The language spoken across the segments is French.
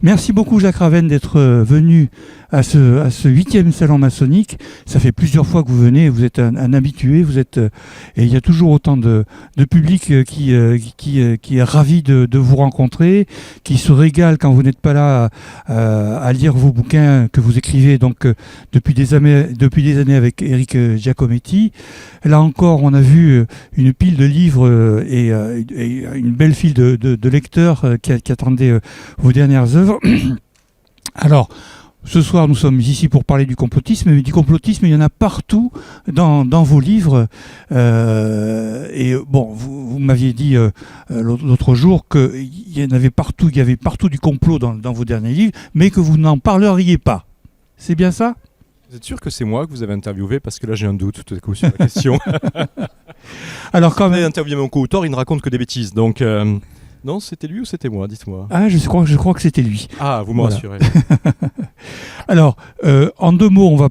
Merci beaucoup Jacques Ravenne d'être venu à ce 8e salon maçonnique. Ça fait plusieurs fois que vous venez, vous êtes un habitué, et il y a toujours autant de public qui est ravi de vous rencontrer, qui se régale quand vous n'êtes pas là à lire vos bouquins que vous écrivez donc depuis des années avec Éric Giacometti. Là encore, on a vu une pile de livres et une belle file de lecteurs qui attendaient vos dernières œuvres. Alors, ce soir, nous sommes ici pour parler du complotisme, mais du complotisme, il y en a partout dans vos livres. Et bon, vous m'aviez dit l'autre jour qu'il y avait partout du complot dans vos derniers livres, mais que vous n'en parleriez pas. C'est bien ça ? Vous êtes sûr que c'est moi que vous avez interviewé? Parce que là, j'ai un doute tout à coup sur la question. Alors, quand même, interviewé mon co-auteur, il ne raconte que des bêtises. Donc, non, c'était lui ou c'était moi? Dites-moi. Ah, je crois que c'était lui. Ah, vous me rassurez. Alors, en deux mots, on va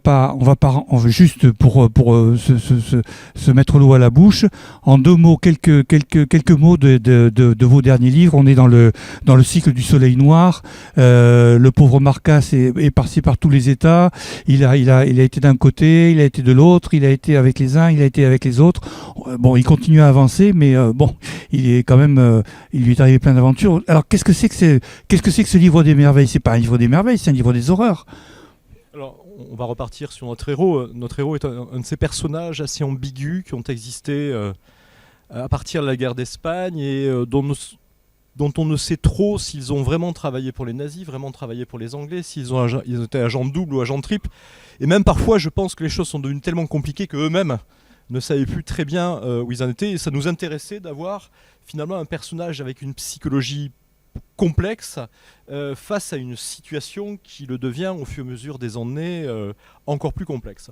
juste pour se mettre l'eau à la bouche. En deux mots, quelques mots de vos derniers livres. On est dans le cycle du Soleil Noir. Le pauvre Marcas est passé par tous les états. Il a été d'un côté, il a été de l'autre, il a été avec les uns, il a été avec les autres. Bon, il continue à avancer, mais bon, il est quand même, il lui est arrivé plein d'aventures. Alors, qu'est-ce que c'est que ce livre des merveilles? C'est pas un livre des merveilles, c'est un livre des horreurs. Alors, on va repartir sur notre héros. Notre héros est un de ces personnages assez ambigus qui ont existé à partir de la guerre d'Espagne et dont on ne sait trop s'ils ont vraiment travaillé pour les nazis, vraiment travaillé pour les Anglais, s'ils étaient agents doubles ou agents triples. Et même parfois, je pense que les choses sont devenues tellement compliquées qu'eux-mêmes ne savaient plus très bien où ils en étaient. Et ça nous intéressait d'avoir finalement un personnage avec une psychologie complexe face à une situation qui le devient au fur et à mesure des années encore plus complexe.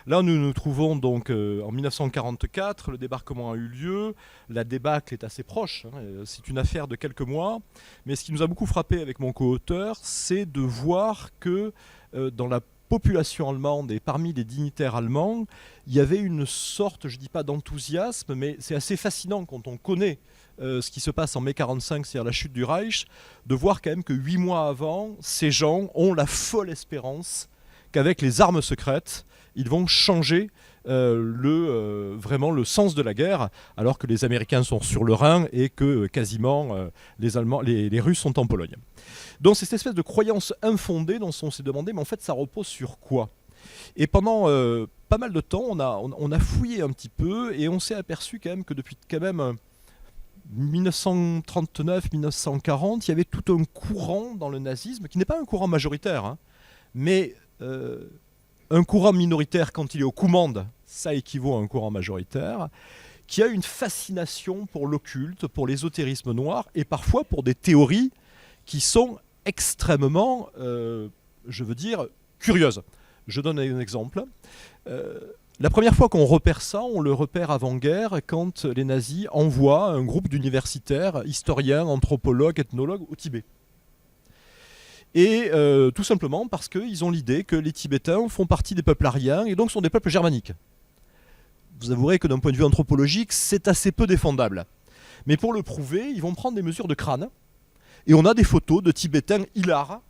Là, nous nous trouvons donc en 1944, le débarquement a eu lieu, la débâcle est assez proche, hein, c'est une affaire de quelques mois, mais ce qui nous a beaucoup frappé avec mon co-auteur, c'est de voir que dans la population allemande et parmi les dignitaires allemands, il y avait une sorte, je ne dis pas d'enthousiasme, mais c'est assez fascinant quand on connaît ce qui se passe en mai 45, c'est-à-dire la chute du Reich, de voir quand même que 8 mois avant, ces gens ont la folle espérance qu'avec les armes secrètes, ils vont changer vraiment le sens de la guerre, alors que les Américains sont sur le Rhin et que quasiment les Russes sont en Pologne. Donc c'est cette espèce de croyance infondée dont on s'est demandé, mais en fait ça repose sur quoi? Et pendant pas mal de temps, on a fouillé un petit peu et on s'est aperçu quand même que depuis 1939-1940, il y avait tout un courant dans le nazisme, qui n'est pas un courant majoritaire, hein, mais un courant minoritaire quand il est aux commandes, ça équivaut à un courant majoritaire, qui a une fascination pour l'occulte, pour l'ésotérisme noir, et parfois pour des théories qui sont extrêmement, je veux dire, curieuses. Je donne un exemple. La première fois qu'on repère ça, on le repère avant-guerre, quand les nazis envoient un groupe d'universitaires, historiens, anthropologues, ethnologues au Tibet. Et tout simplement parce qu'ils ont l'idée que les Tibétains font partie des peuples aryens et donc sont des peuples germaniques. Vous avouerez que d'un point de vue anthropologique, c'est assez peu défendable. Mais pour le prouver, ils vont prendre des mesures de crâne. Et on a des photos de Tibétains hilars,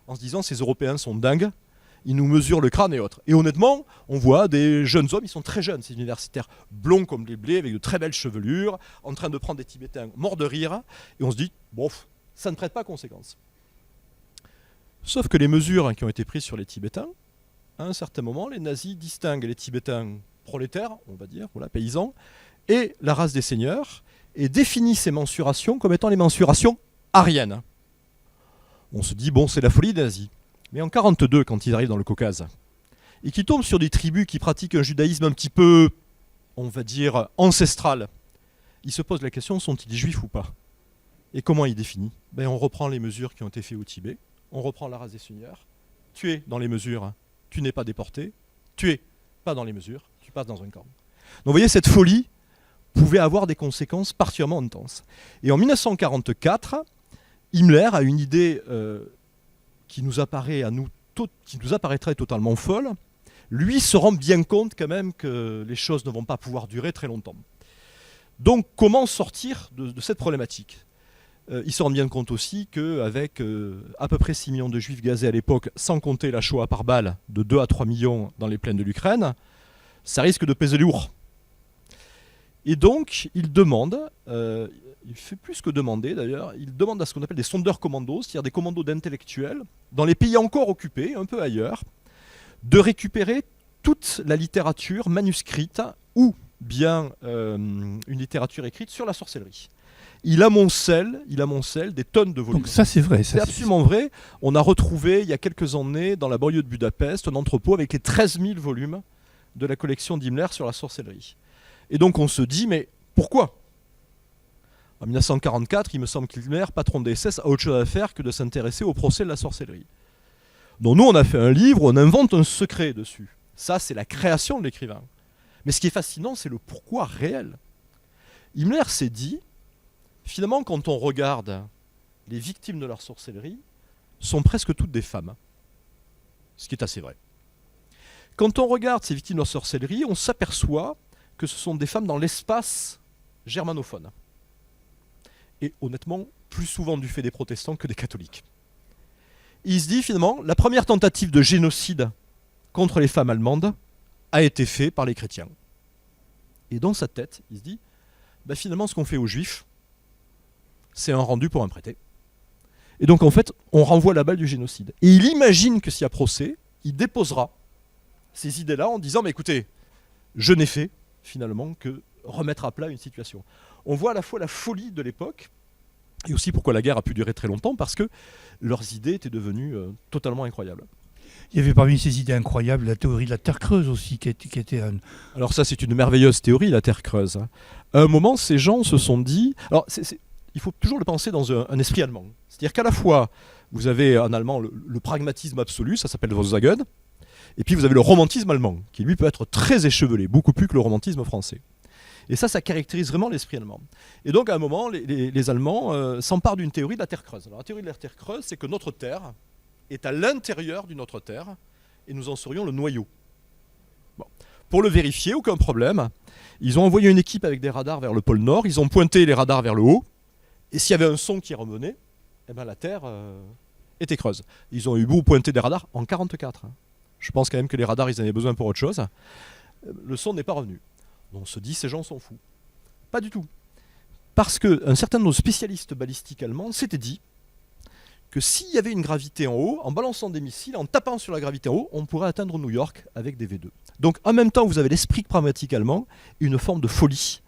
en se disant ces Européens sont dingues, ils nous mesurent le crâne et autres. Et honnêtement, on voit des jeunes hommes, ils sont très jeunes, ces universitaires, blonds comme les blés, avec de très belles chevelures, en train de prendre des Tibétains morts de rire, et on se dit, bof, ça ne prête pas conséquence. Sauf que les mesures qui ont été prises sur les Tibétains, à un certain moment, les nazis distinguent les Tibétains prolétaires, on va dire, voilà, paysans, et la race des seigneurs, et définissent ces mensurations comme étant les mensurations aryennes. On se dit, bon, c'est la folie des nazis. Mais en 1942, quand ils arrivent dans le Caucase, et qu'ils tombent sur des tribus qui pratiquent un judaïsme un petit peu, on va dire, ancestral, ils se posent la question, sont-ils juifs ou pas? Et comment ils définissent? On reprend les mesures qui ont été faites au Tibet, on reprend la race des seigneurs, tu es dans les mesures, tu n'es pas déporté, tu es pas dans les mesures, tu passes dans un camp. Donc vous voyez, cette folie pouvait avoir des conséquences particulièrement intenses. Et en 1944, Himmler a une idée qui nous apparaîtrait totalement folle. Lui se rend bien compte quand même que les choses ne vont pas pouvoir durer très longtemps. Donc comment sortir de cette problématique? Ils se rendent bien compte aussi qu'avec à peu près 6 millions de juifs gazés à l'époque, sans compter la Shoah par balle de 2 à 3 millions dans les plaines de l'Ukraine, ça risque de peser lourd. Et donc, il demande, il fait plus que demander d'ailleurs, il demande à ce qu'on appelle des sondeurs commandos, c'est-à-dire des commandos d'intellectuels, dans les pays encore occupés, un peu ailleurs, de récupérer toute la littérature manuscrite ou bien une littérature écrite sur la sorcellerie. Il amoncelle des tonnes de volumes. Donc ça c'est vrai. C'est absolument vrai. On a retrouvé il y a quelques années dans la banlieue de Budapest un entrepôt avec les 13 000 volumes de la collection d'Himmler sur la sorcellerie. Et donc on se dit, mais pourquoi ? En 1944, il me semble qu'Himmler, patron des SS, a autre chose à faire que de s'intéresser au procès de la sorcellerie. Donc nous, on a fait un livre, on invente un secret dessus. Ça, c'est la création de l'écrivain. Mais ce qui est fascinant, c'est le pourquoi réel. Himmler s'est dit, finalement, quand on regarde les victimes de leur sorcellerie, sont presque toutes des femmes. Ce qui est assez vrai. Quand on regarde ces victimes de leur sorcellerie, on s'aperçoit que ce sont des femmes dans l'espace germanophone. Et honnêtement, plus souvent du fait des protestants que des catholiques. Il se dit finalement, la première tentative de génocide contre les femmes allemandes a été faite par les chrétiens. Et dans sa tête, il se dit, bah finalement ce qu'on fait aux juifs, c'est un rendu pour un prêté. Et donc en fait, on renvoie la balle du génocide. Et il imagine que s'il y a procès, il déposera ces idées-là en disant, mais écoutez, je n'ai fait finalement que remettre à plat une situation. On voit à la fois la folie de l'époque, et aussi pourquoi la guerre a pu durer très longtemps, parce que leurs idées étaient devenues totalement incroyables. Il y avait parmi ces idées incroyables la théorie de la Terre creuse aussi, qui était un... Alors ça, c'est une merveilleuse théorie, la Terre creuse. À un moment, ces gens se sont dit... Alors, il faut toujours le penser dans un esprit allemand. C'est-à-dire qu'à la fois, vous avez en allemand le pragmatisme absolu, ça s'appelle Volkswagen, et puis vous avez le romantisme allemand, qui lui peut être très échevelé, beaucoup plus que le romantisme français. Et ça caractérise vraiment l'esprit allemand. Et donc, à un moment, les Allemands s'emparent d'une théorie de la Terre creuse. Alors, la théorie de la Terre creuse, c'est que notre Terre est à l'intérieur d'une autre Terre, et nous en serions le noyau. Bon. Pour le vérifier, aucun problème. Ils ont envoyé une équipe avec des radars vers le pôle Nord, ils ont pointé les radars vers le haut, et s'il y avait un son qui revenait, eh ben, la Terre était creuse. Ils ont eu beau pointer des radars en 1944. Je pense quand même que les radars, ils en avaient besoin pour autre chose. Le son n'est pas revenu. On se dit, ces gens sont fous. Pas du tout. Parce qu'un certain nombre de spécialistes balistiques allemands s'étaient dit que s'il y avait une gravité en haut, en balançant des missiles, en tapant sur la gravité en haut, on pourrait atteindre New York avec des V2. Donc en même temps, vous avez l'esprit pragmatique allemand et une forme de folie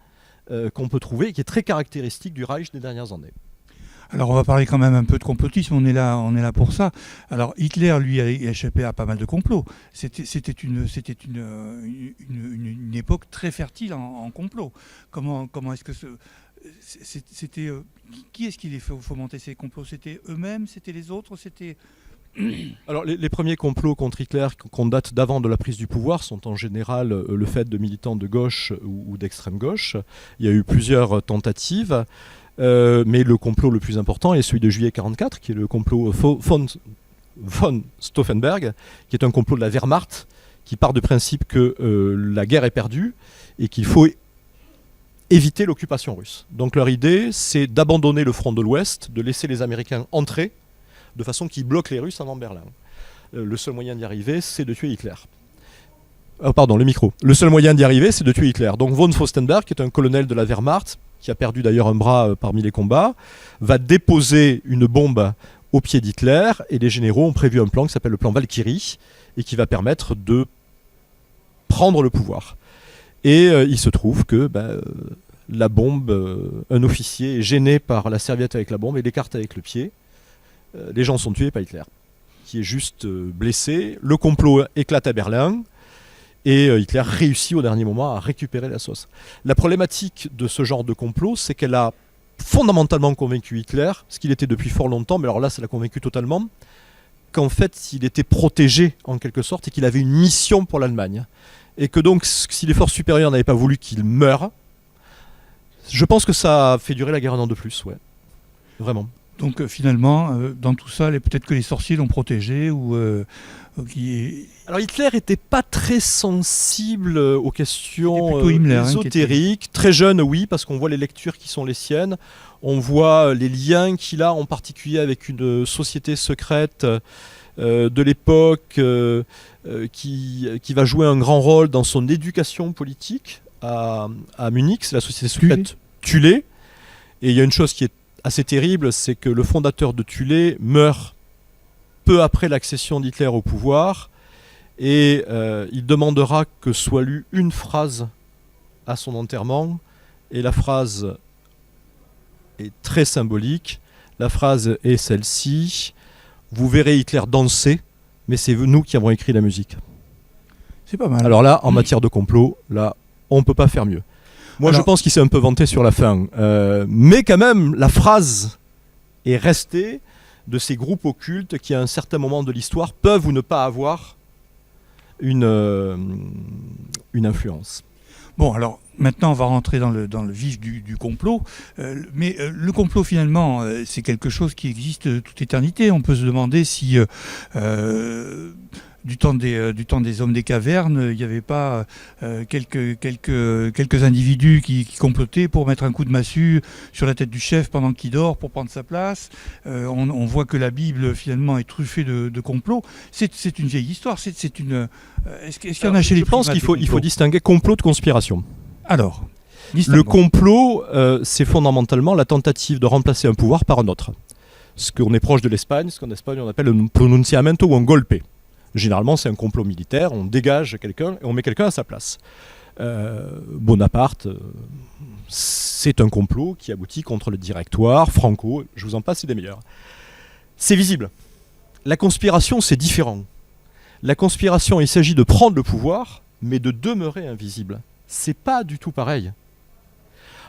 qu'on peut trouver et qui est très caractéristique du Reich des dernières années. Alors on va parler quand même un peu de complotisme, on est là pour ça. Alors Hitler, lui, a échappé à pas mal de complots. C'était une époque très fertile en complots. Comment est-ce que c'était qui est-ce qui les fomentait ces complots? C'était eux-mêmes, c'était les autres, c'était... Alors les premiers complots contre Hitler qu'on date d'avant de la prise du pouvoir sont en général le fait de militants de gauche ou d'extrême gauche. Il y a eu plusieurs tentatives. Mais le complot le plus important est celui de juillet 1944, qui est le complot von Stauffenberg, qui est un complot de la Wehrmacht, qui part du principe que la guerre est perdue et qu'il faut éviter l'occupation russe. Donc leur idée, c'est d'abandonner le front de l'Ouest, de laisser les Américains entrer, de façon qu'ils bloquent les Russes avant Berlin. Le seul moyen d'y arriver, c'est de tuer Hitler. Le micro. Le seul moyen d'y arriver, c'est de tuer Hitler. Donc von Stauffenberg, qui est un colonel de la Wehrmacht, qui a perdu d'ailleurs un bras parmi les combats, va déposer une bombe au pied d'Hitler, et les généraux ont prévu un plan qui s'appelle le plan Valkyrie, et qui va permettre de prendre le pouvoir. Et il se trouve que la bombe, un officier est gêné par la serviette avec la bombe et l'écarte avec le pied. Les gens sont tués, pas Hitler, qui est juste blessé. Le complot éclate à Berlin. Et Hitler réussit au dernier moment à récupérer la sauce. La problématique de ce genre de complot, c'est qu'elle a fondamentalement convaincu Hitler, ce qu'il était depuis fort longtemps, mais alors là, ça l'a convaincu totalement, qu'en fait, il était protégé en quelque sorte et qu'il avait une mission pour l'Allemagne. Et que donc, si les forces supérieures n'avaient pas voulu qu'il meure, je pense que ça a fait durer la guerre un an de plus, ouais. Vraiment. Donc finalement, dans tout ça, peut-être que les sorciers l'ont protégé Alors Hitler n'était pas très sensible aux questions Himmler, ésotériques. Très jeune, oui, parce qu'on voit les lectures qui sont les siennes. On voit les liens qu'il a en particulier avec une société secrète de l'époque qui va jouer un grand rôle dans son éducation politique à Munich. C'est la société secrète Thulé. Et il y a une chose qui est assez terrible, c'est que le fondateur de Thulé meurt peu après l'accession d'Hitler au pouvoir et il demandera que soit lue une phrase à son enterrement et la phrase est très symbolique. La phrase est celle-ci: vous verrez Hitler danser, mais c'est nous qui avons écrit la musique. C'est pas mal. Alors là, en matière de complot, là, on ne peut pas faire mieux. Moi, je pense qu'il s'est un peu vanté sur la fin. Mais quand même, la phrase est restée de ces groupes occultes qui, à un certain moment de l'histoire, peuvent ou ne pas avoir une influence. Bon, alors maintenant, on va rentrer dans le vif du complot. Mais le complot, finalement, c'est quelque chose qui existe toute éternité. On peut se demander si... du temps des hommes des cavernes, il n'y avait pas quelques individus qui complotaient pour mettre un coup de massue sur la tête du chef pendant qu'il dort pour prendre sa place. On voit que la Bible finalement est truffée de complots. C'est une vieille histoire. Est-ce qu'il y en a chez les primates? Je pense qu'il faut distinguer complot de conspiration. Alors, le complot, c'est fondamentalement la tentative de remplacer un pouvoir par un autre. Ce qu'on est proche de l'Espagne, ce qu'en Espagne on appelle un pronunciamento ou un golpe. Généralement, c'est un complot militaire, on dégage quelqu'un et on met quelqu'un à sa place. Bonaparte, c'est un complot qui aboutit contre le Directoire, Franco, je vous en passe, c'est des meilleurs. C'est visible. La conspiration, c'est différent. La conspiration, il s'agit de prendre le pouvoir, mais de demeurer invisible. C'est pas du tout pareil.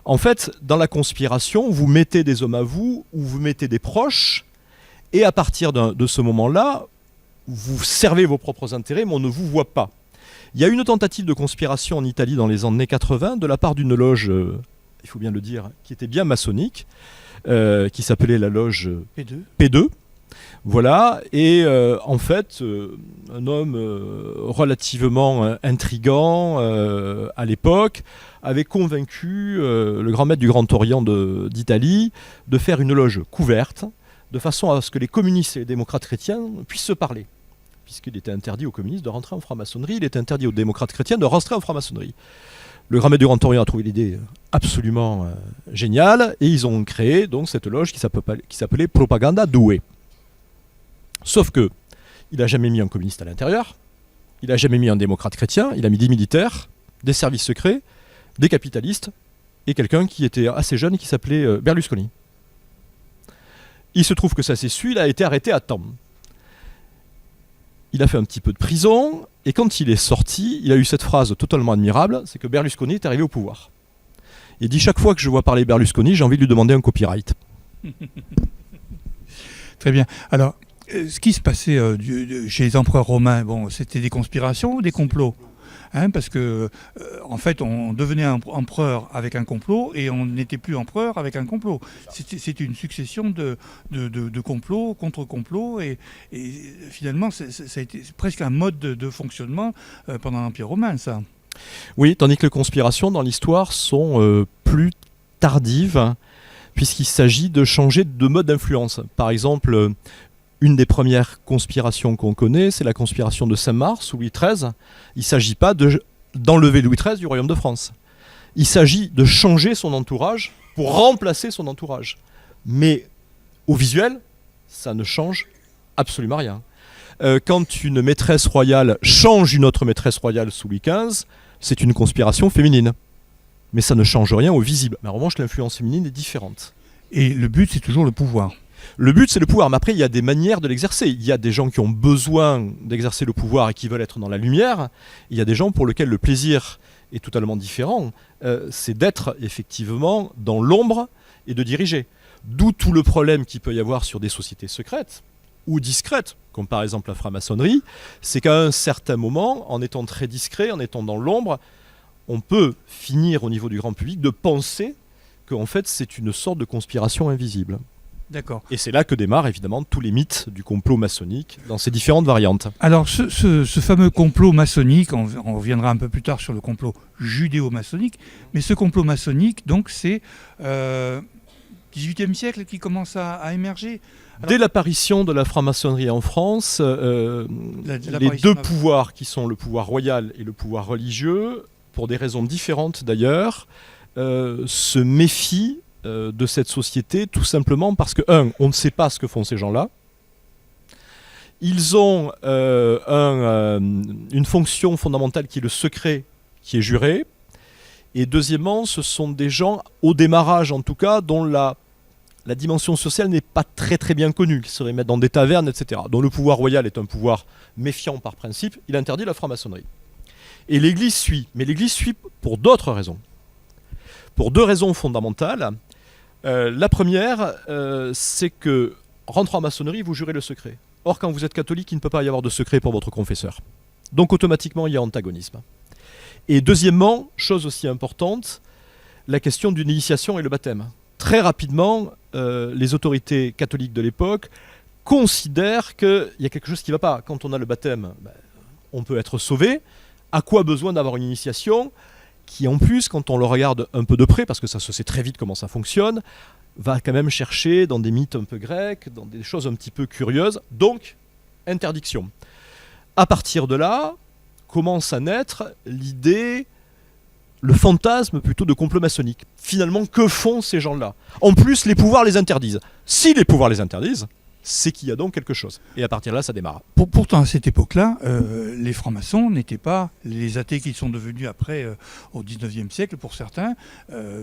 En fait, dans la conspiration, vous mettez des hommes à vous, ou vous mettez des proches, et à partir de ce moment-là, vous servez vos propres intérêts, mais on ne vous voit pas. Il y a une tentative de conspiration en Italie dans les années 80 de la part d'une loge, il faut bien le dire, qui était bien maçonnique, qui s'appelait la loge P2. Voilà, et en fait, un homme relativement intrigant à l'époque avait convaincu le grand maître du Grand Orient d'Italie de faire une loge couverte, de façon à ce que les communistes et les démocrates chrétiens puissent se parler. Puisqu'il était interdit aux communistes de rentrer en franc-maçonnerie, il était interdit aux démocrates chrétiens de rentrer en franc-maçonnerie. Le grand maître du Grand Orient a trouvé l'idée absolument géniale, et ils ont créé donc cette loge qui s'appelait Propaganda Due. Sauf que il n'a jamais mis un communiste à l'intérieur, il n'a jamais mis un démocrate chrétien, il a mis des militaires, des services secrets, des capitalistes, et quelqu'un qui était assez jeune et qui s'appelait Berlusconi. Il se trouve que ça s'est su, il a été arrêté à temps. Il a fait un petit peu de prison, et quand il est sorti, il a eu cette phrase totalement admirable, c'est que Berlusconi est arrivé au pouvoir. Il dit: chaque fois que je vois parler Berlusconi, j'ai envie de lui demander un copyright. Très bien. Alors, ce qui se passait chez les empereurs romains, c'était des conspirations ou des complots? Parce que, en fait, on devenait empereur avec un complot et on n'était plus empereur avec un complot. C'est une succession de complots, contre-complots, et finalement, ça a été presque un mode de fonctionnement pendant l'Empire romain, ça. Oui, tandis que les conspirations dans l'histoire sont plus tardives, puisqu'il s'agit de changer de mode d'influence. Par exemple, une des premières conspirations qu'on connaît, c'est la conspiration de Saint-Marc sous Louis XIII. Il ne s'agit pas d'enlever Louis XIII du royaume de France. Il s'agit de changer son entourage pour remplacer son entourage. Mais au visuel, ça ne change absolument rien. Quand une maîtresse royale change une autre maîtresse royale sous Louis XV, c'est une conspiration féminine. Mais ça ne change rien au visible. Mais en revanche, l'influence féminine est différente. Et le but, c'est toujours le pouvoir. Le but, c'est le pouvoir, mais après, il y a des manières de l'exercer. Il y a des gens qui ont besoin d'exercer le pouvoir et qui veulent être dans la lumière. Il y a des gens pour lesquels le plaisir est totalement différent. C'est d'être effectivement dans l'ombre et de diriger. D'où tout le problème qu'il peut y avoir sur des sociétés secrètes ou discrètes, comme par exemple la franc-maçonnerie. C'est qu'à un certain moment, en étant très discret, en étant dans l'ombre, on peut finir au niveau du grand public de penser qu'en fait, c'est une sorte de conspiration invisible. D'accord. Et c'est là que démarrent évidemment tous les mythes du complot maçonnique dans ses différentes variantes. Alors ce fameux complot maçonnique, on reviendra un peu plus tard sur le complot judéo-maçonnique, mais ce complot maçonnique, donc c'est 18e siècle qui commence à émerger. Alors, dès l'apparition de la franc-maçonnerie en France, les deux pouvoirs qui sont le pouvoir royal et le pouvoir religieux, pour des raisons différentes d'ailleurs, se méfient de cette société, tout simplement parce que, on ne sait pas ce que font ces gens-là. Ils ont une fonction fondamentale qui est le secret, qui est juré. Et deuxièmement, ce sont des gens, au démarrage en tout cas, dont la dimension sociale n'est pas très très bien connue, qui seraient mettre dans des tavernes, etc. Dont le pouvoir royal est un pouvoir méfiant par principe, il interdit la franc-maçonnerie. Et l'Église suit, mais l'Église suit pour d'autres raisons. Pour deux raisons fondamentales. La première, c'est que, rentrant en maçonnerie, vous jurez le secret. Or, quand vous êtes catholique, il ne peut pas y avoir de secret pour votre confesseur. Donc, automatiquement, il y a antagonisme. Et deuxièmement, chose aussi importante, la question d'une initiation et le baptême. Très rapidement, les autorités catholiques de l'époque considèrent qu'il y a quelque chose qui ne va pas. Quand on a le baptême, on peut être sauvé. À quoi besoin d'avoir une initiation qui, en plus, quand on le regarde un peu de près, parce que ça se sait très vite comment ça fonctionne, va quand même chercher dans des mythes un peu grecs, dans des choses un petit peu curieuses. Donc, interdiction. À partir de là, commence à naître l'idée, le fantasme plutôt de complot maçonnique. Finalement, que font ces gens-là? En plus, les pouvoirs les interdisent. Si les pouvoirs les interdisent, c'est qu'il y a donc quelque chose. Et à partir de là, ça démarre. Pourtant, à cette époque-là, les francs-maçons n'étaient pas, les athées qui sont devenus après, au 19e siècle, pour certains,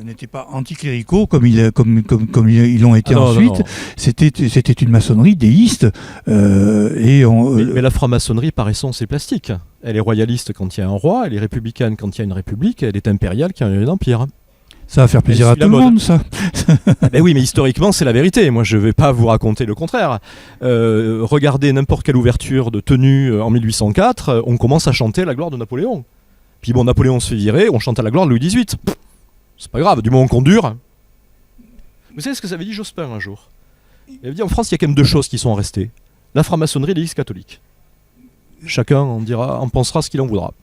n'étaient pas anticléricaux comme ils l'ont été ensuite. Non. C'était une maçonnerie déiste. Mais la franc-maçonnerie, par essence, est plastique. Elle est royaliste quand il y a un roi, elle est républicaine quand il y a une république, elle est impériale quand il y a un empire. Ça va faire plaisir à tout le monde, ça. Ben oui, mais historiquement, c'est la vérité. Moi, je ne vais pas vous raconter le contraire. Regardez n'importe quelle ouverture de tenue en 1804, on commence à chanter la gloire de Napoléon. Puis bon, Napoléon se fait virer, on chante à la gloire de Louis XVIII. C'est pas grave, du moment qu'on dure. Vous savez ce que ça avait dit Jospin un jour? Il avait dit, en France, il y a quand même deux choses qui sont restées. La franc-maçonnerie et l'Église catholique. Chacun en pensera ce qu'il en voudra.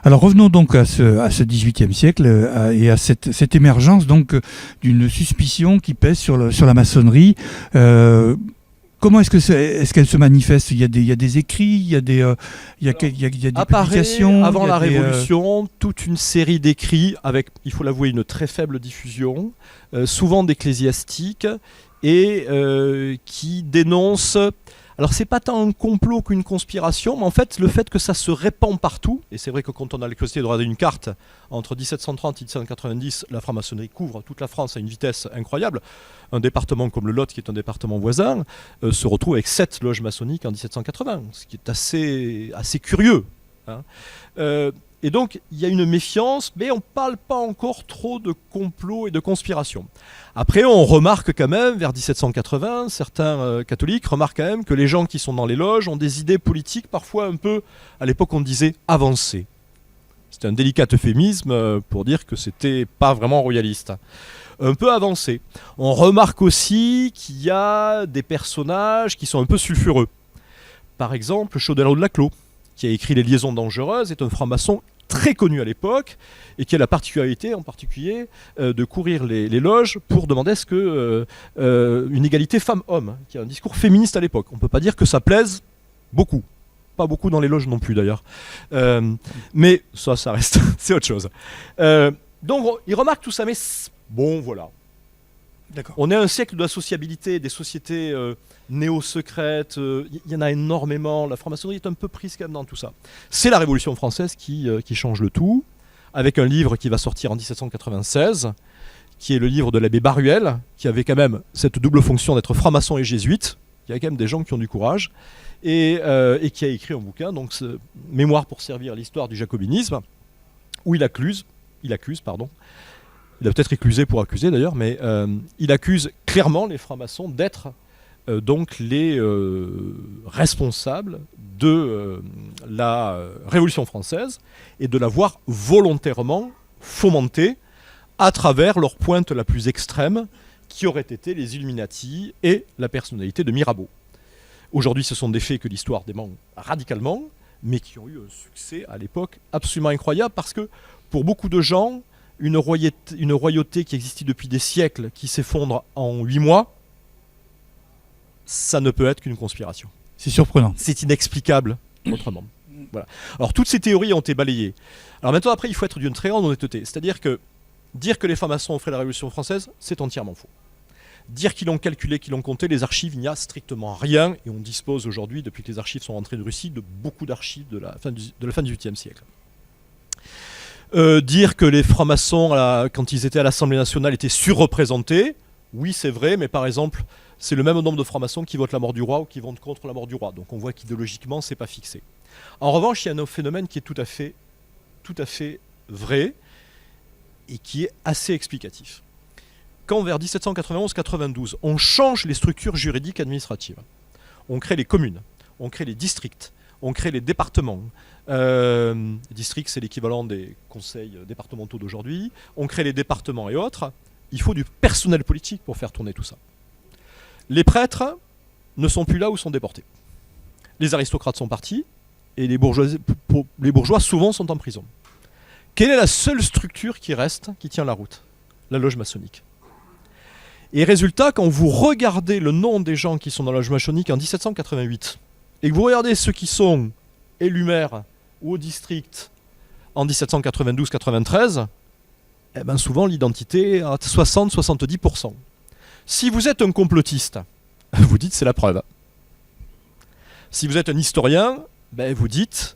Alors revenons donc à ce XVIIIe siècle et à cette émergence donc d'une suspicion qui pèse sur la maçonnerie. Comment est-ce qu'elle se manifeste? Il y a des écrits, il y a des publications. Avant la Révolution, toute une série d'écrits avec, il faut l'avouer, une très faible diffusion, souvent d'ecclésiastiques, et qui dénoncent. Alors c'est pas tant un complot qu'une conspiration, mais en fait le fait que ça se répand partout, et c'est vrai que quand on a la curiosité de regarder une carte, entre 1730 et 1790, la franc-maçonnerie couvre toute la France à une vitesse incroyable. Un département comme le Lot, qui est un département voisin, se retrouve avec 7 loges maçonniques en 1780, ce qui est assez curieux. Hein. Et donc il y a une méfiance, mais on ne parle pas encore trop de complot et de conspiration. Après, on remarque quand même, vers 1780, certains catholiques remarquent quand même que les gens qui sont dans les loges ont des idées politiques parfois un peu, à l'époque on disait, avancées. C'était un délicat euphémisme pour dire que c'était pas vraiment royaliste. Un peu avancé. On remarque aussi qu'il y a des personnages qui sont un peu sulfureux. Par exemple, Chaudelin de Laclos, qui a écrit Les Liaisons dangereuses, est un franc-maçon très connu à l'époque et qui a la particularité en particulier de courir les loges pour demander à ce que une égalité femmes-hommes, qui a un discours féministe à l'époque. On ne peut pas dire que ça plaise beaucoup. Pas beaucoup dans les loges non plus d'ailleurs. Mais ça reste, c'est autre chose. Donc il remarque tout ça, mais bon voilà. D'accord. On est à un siècle de la sociabilité, des sociétés néo-secrètes, il y en a énormément, la franc-maçonnerie est un peu prise quand même dans tout ça. C'est la Révolution française qui change le tout, avec un livre qui va sortir en 1796, qui est le livre de l'abbé Baruel, qui avait quand même cette double fonction d'être franc-maçon et jésuite. Il y a quand même des gens qui ont du courage, et qui a écrit un bouquin, donc Mémoire pour servir l'histoire du jacobinisme, où il accuse, il a peut-être éclusé pour accuser d'ailleurs, mais il accuse clairement les francs-maçons d'être donc les responsables de la Révolution française et de l'avoir volontairement fomentée à travers leur pointe la plus extrême, qui auraient été les Illuminati et la personnalité de Mirabeau. Aujourd'hui, ce sont des faits que l'histoire dément radicalement, mais qui ont eu un succès à l'époque absolument incroyable, parce que pour beaucoup de gens, une royauté qui existait depuis des siècles, qui s'effondre en 8 mois, ça ne peut être qu'une conspiration. C'est surprenant. C'est inexplicable autrement. Voilà. Alors toutes ces théories ont été balayées. Alors maintenant, après, il faut être d'une très grande honnêteté. C'est-à-dire que dire que les francs-maçons ont fait la Révolution française, c'est entièrement faux. Dire qu'ils l'ont calculé, qu'ils l'ont compté, les archives, il n'y a strictement rien. Et on dispose aujourd'hui, depuis que les archives sont rentrées de Russie, de beaucoup d'archives de la fin du XVIIIe siècle. Dire que les francs-maçons, quand ils étaient à l'Assemblée nationale, étaient surreprésentés, oui, c'est vrai, mais par exemple, c'est le même nombre de francs-maçons qui votent la mort du roi ou qui votent contre la mort du roi. Donc on voit qu'idéologiquement, c'est pas fixé. En revanche, il y a un phénomène qui est tout à fait vrai et qui est assez explicatif. Quand vers 1791-92, on change les structures juridiques administratives, on crée les communes, on crée les districts, on crée les départements. District, c'est l'équivalent des conseils départementaux d'aujourd'hui. On crée les départements et autres. Il faut du personnel politique pour faire tourner tout ça. Les prêtres ne sont plus là ou sont déportés. Les aristocrates sont partis et les bourgeois souvent sont en prison. Quelle est la seule structure qui reste, qui tient la route? La loge maçonnique. Et résultat, quand vous regardez le nom des gens qui sont dans la loge maçonnique en 1788 et que vous regardez ceux qui sont élus maires ou au district en 1792-93, eh ben souvent l'identité est à 60-70%. Si vous êtes un complotiste, vous dites c'est la preuve. Si vous êtes un historien, ben vous dites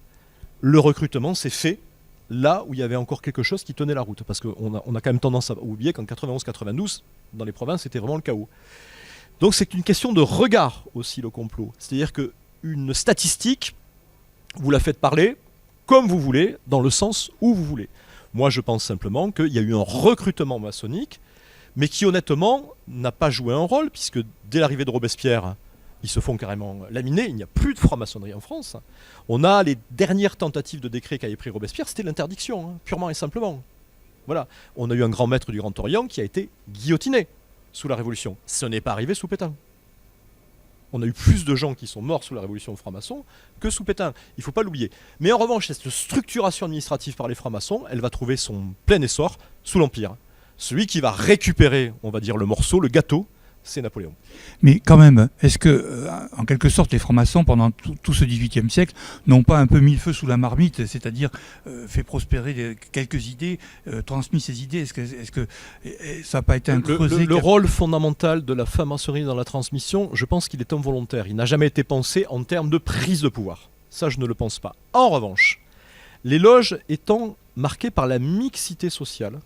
le recrutement s'est fait là où il y avait encore quelque chose qui tenait la route. Parce qu'on a quand même tendance à oublier qu'en 91-92, dans les provinces, c'était vraiment le chaos. Donc c'est une question de regard aussi, le complot. C'est-à-dire qu'une statistique, vous la faites parler comme vous voulez, dans le sens où vous voulez. Moi, je pense simplement qu'il y a eu un recrutement maçonnique, mais qui honnêtement n'a pas joué un rôle, puisque dès l'arrivée de Robespierre, ils se font carrément laminer, il n'y a plus de franc-maçonnerie en France. On a les dernières tentatives de décret qu'avait pris Robespierre, c'était l'interdiction, purement et simplement. Voilà. On a eu un grand maître du Grand Orient qui a été guillotiné sous la Révolution. Ce n'est pas arrivé sous Pétain. On a eu plus de gens qui sont morts sous la Révolution franc-maçon que sous Pétain. Il ne faut pas l'oublier. Mais en revanche, cette structuration administrative par les francs-maçons, elle va trouver son plein essor sous l'Empire. Celui qui va récupérer, on va dire, le morceau, le gâteau, c'est Napoléon. Mais quand même, est-ce que, en quelque sorte, les francs-maçons, pendant tout ce XVIIIe siècle, n'ont pas un peu mis le feu sous la marmite, c'est-à-dire fait prospérer quelques idées, transmis ces idées? Est-ce que ça n'a pas été un creuset? Le rôle fondamental de la franc-maçonnerie dans la transmission, je pense qu'il est involontaire. Il n'a jamais été pensé en termes de prise de pouvoir. Ça, je ne le pense pas. En revanche, les loges étant marquées par la mixité sociale,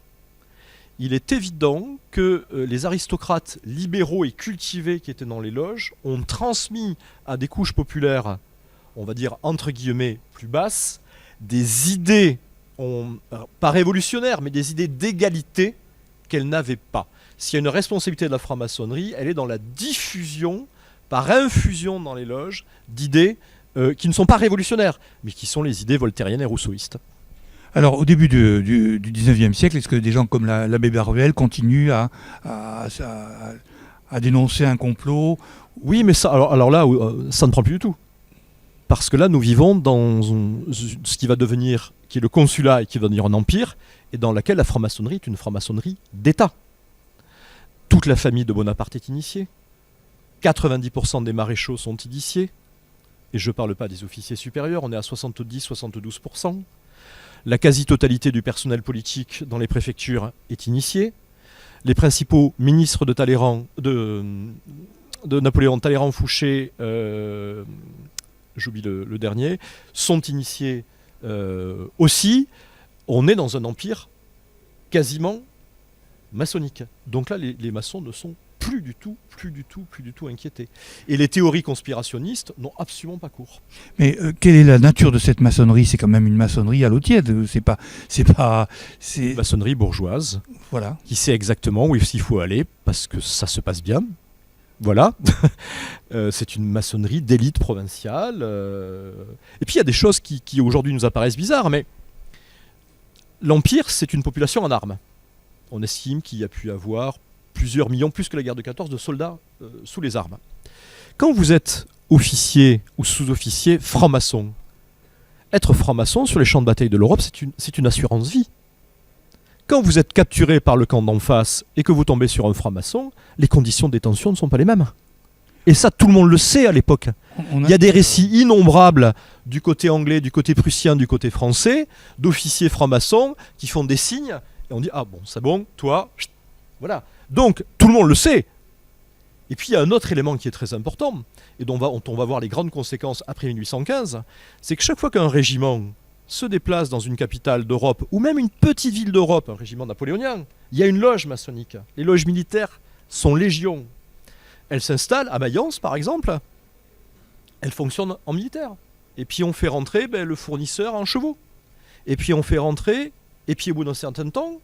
il est évident que les aristocrates libéraux et cultivés qui étaient dans les loges ont transmis à des couches populaires, on va dire entre guillemets plus basses, des idées, pas révolutionnaires, mais des idées d'égalité qu'elles n'avaient pas. S'il y a une responsabilité de la franc-maçonnerie, elle est dans la diffusion, par infusion dans les loges, d'idées qui ne sont pas révolutionnaires, mais qui sont les idées voltairiennes et rousseauistes. Alors, au début du 19e siècle, est-ce que des gens comme l'abbé Baruel continuent à dénoncer un complot? Oui, mais ça, alors là, ça ne prend plus du tout. Parce que là, nous vivons dans ce qui va devenir, qui est le consulat et qui va devenir un empire, et dans laquelle la franc-maçonnerie est une franc-maçonnerie d'État. Toute la famille de Bonaparte est initiée. 90% des maréchaux sont initiés. Et je ne parle pas des officiers supérieurs, on est à 70-72%. La quasi-totalité du personnel politique dans les préfectures est initiée. Les principaux ministres de Talleyrand, de Napoléon, Talleyrand, Fouché, j'oublie le dernier, sont initiés aussi. On est dans un empire quasiment maçonnique. Donc là, les maçons ne sont plus du tout inquiétés. Et les théories conspirationnistes n'ont absolument pas cours. Mais quelle est la nature de cette maçonnerie? C'est quand même une maçonnerie à l'eau tiède. C'est une maçonnerie bourgeoise. Voilà. Qui sait exactement où il faut aller parce que ça se passe bien. Voilà. C'est une maçonnerie d'élite provinciale. Et puis il y a des choses qui aujourd'hui nous apparaissent bizarres, mais l'Empire, c'est une population en armes. On estime qu'il y a pu avoir plusieurs millions, plus que la guerre de 14, de soldats sous les armes. Quand vous êtes officier ou sous-officier franc-maçon, être franc-maçon sur les champs de bataille de l'Europe, c'est une assurance vie. Quand vous êtes capturé par le camp d'en face et que vous tombez sur un franc-maçon, les conditions de détention ne sont pas les mêmes. Et ça, tout le monde le sait à l'époque. Il y a des récits innombrables du côté anglais, du côté prussien, du côté français, d'officiers francs-maçons qui font des signes, et on dit « Ah bon, c'est bon, toi, chut, voilà ». Donc, tout le monde le sait. Et puis, il y a un autre élément qui est très important, et dont on va voir les grandes conséquences après 1815, c'est que chaque fois qu'un régiment se déplace dans une capitale d'Europe, ou même une petite ville d'Europe, un régiment napoléonien, il y a une loge maçonnique. Les loges militaires sont légion. Elles s'installent à Mayence, par exemple. Elles fonctionnent en militaire. Et puis on fait rentrer le fournisseur en chevaux. Et puis on fait rentrer, et puis au bout d'un certain temps,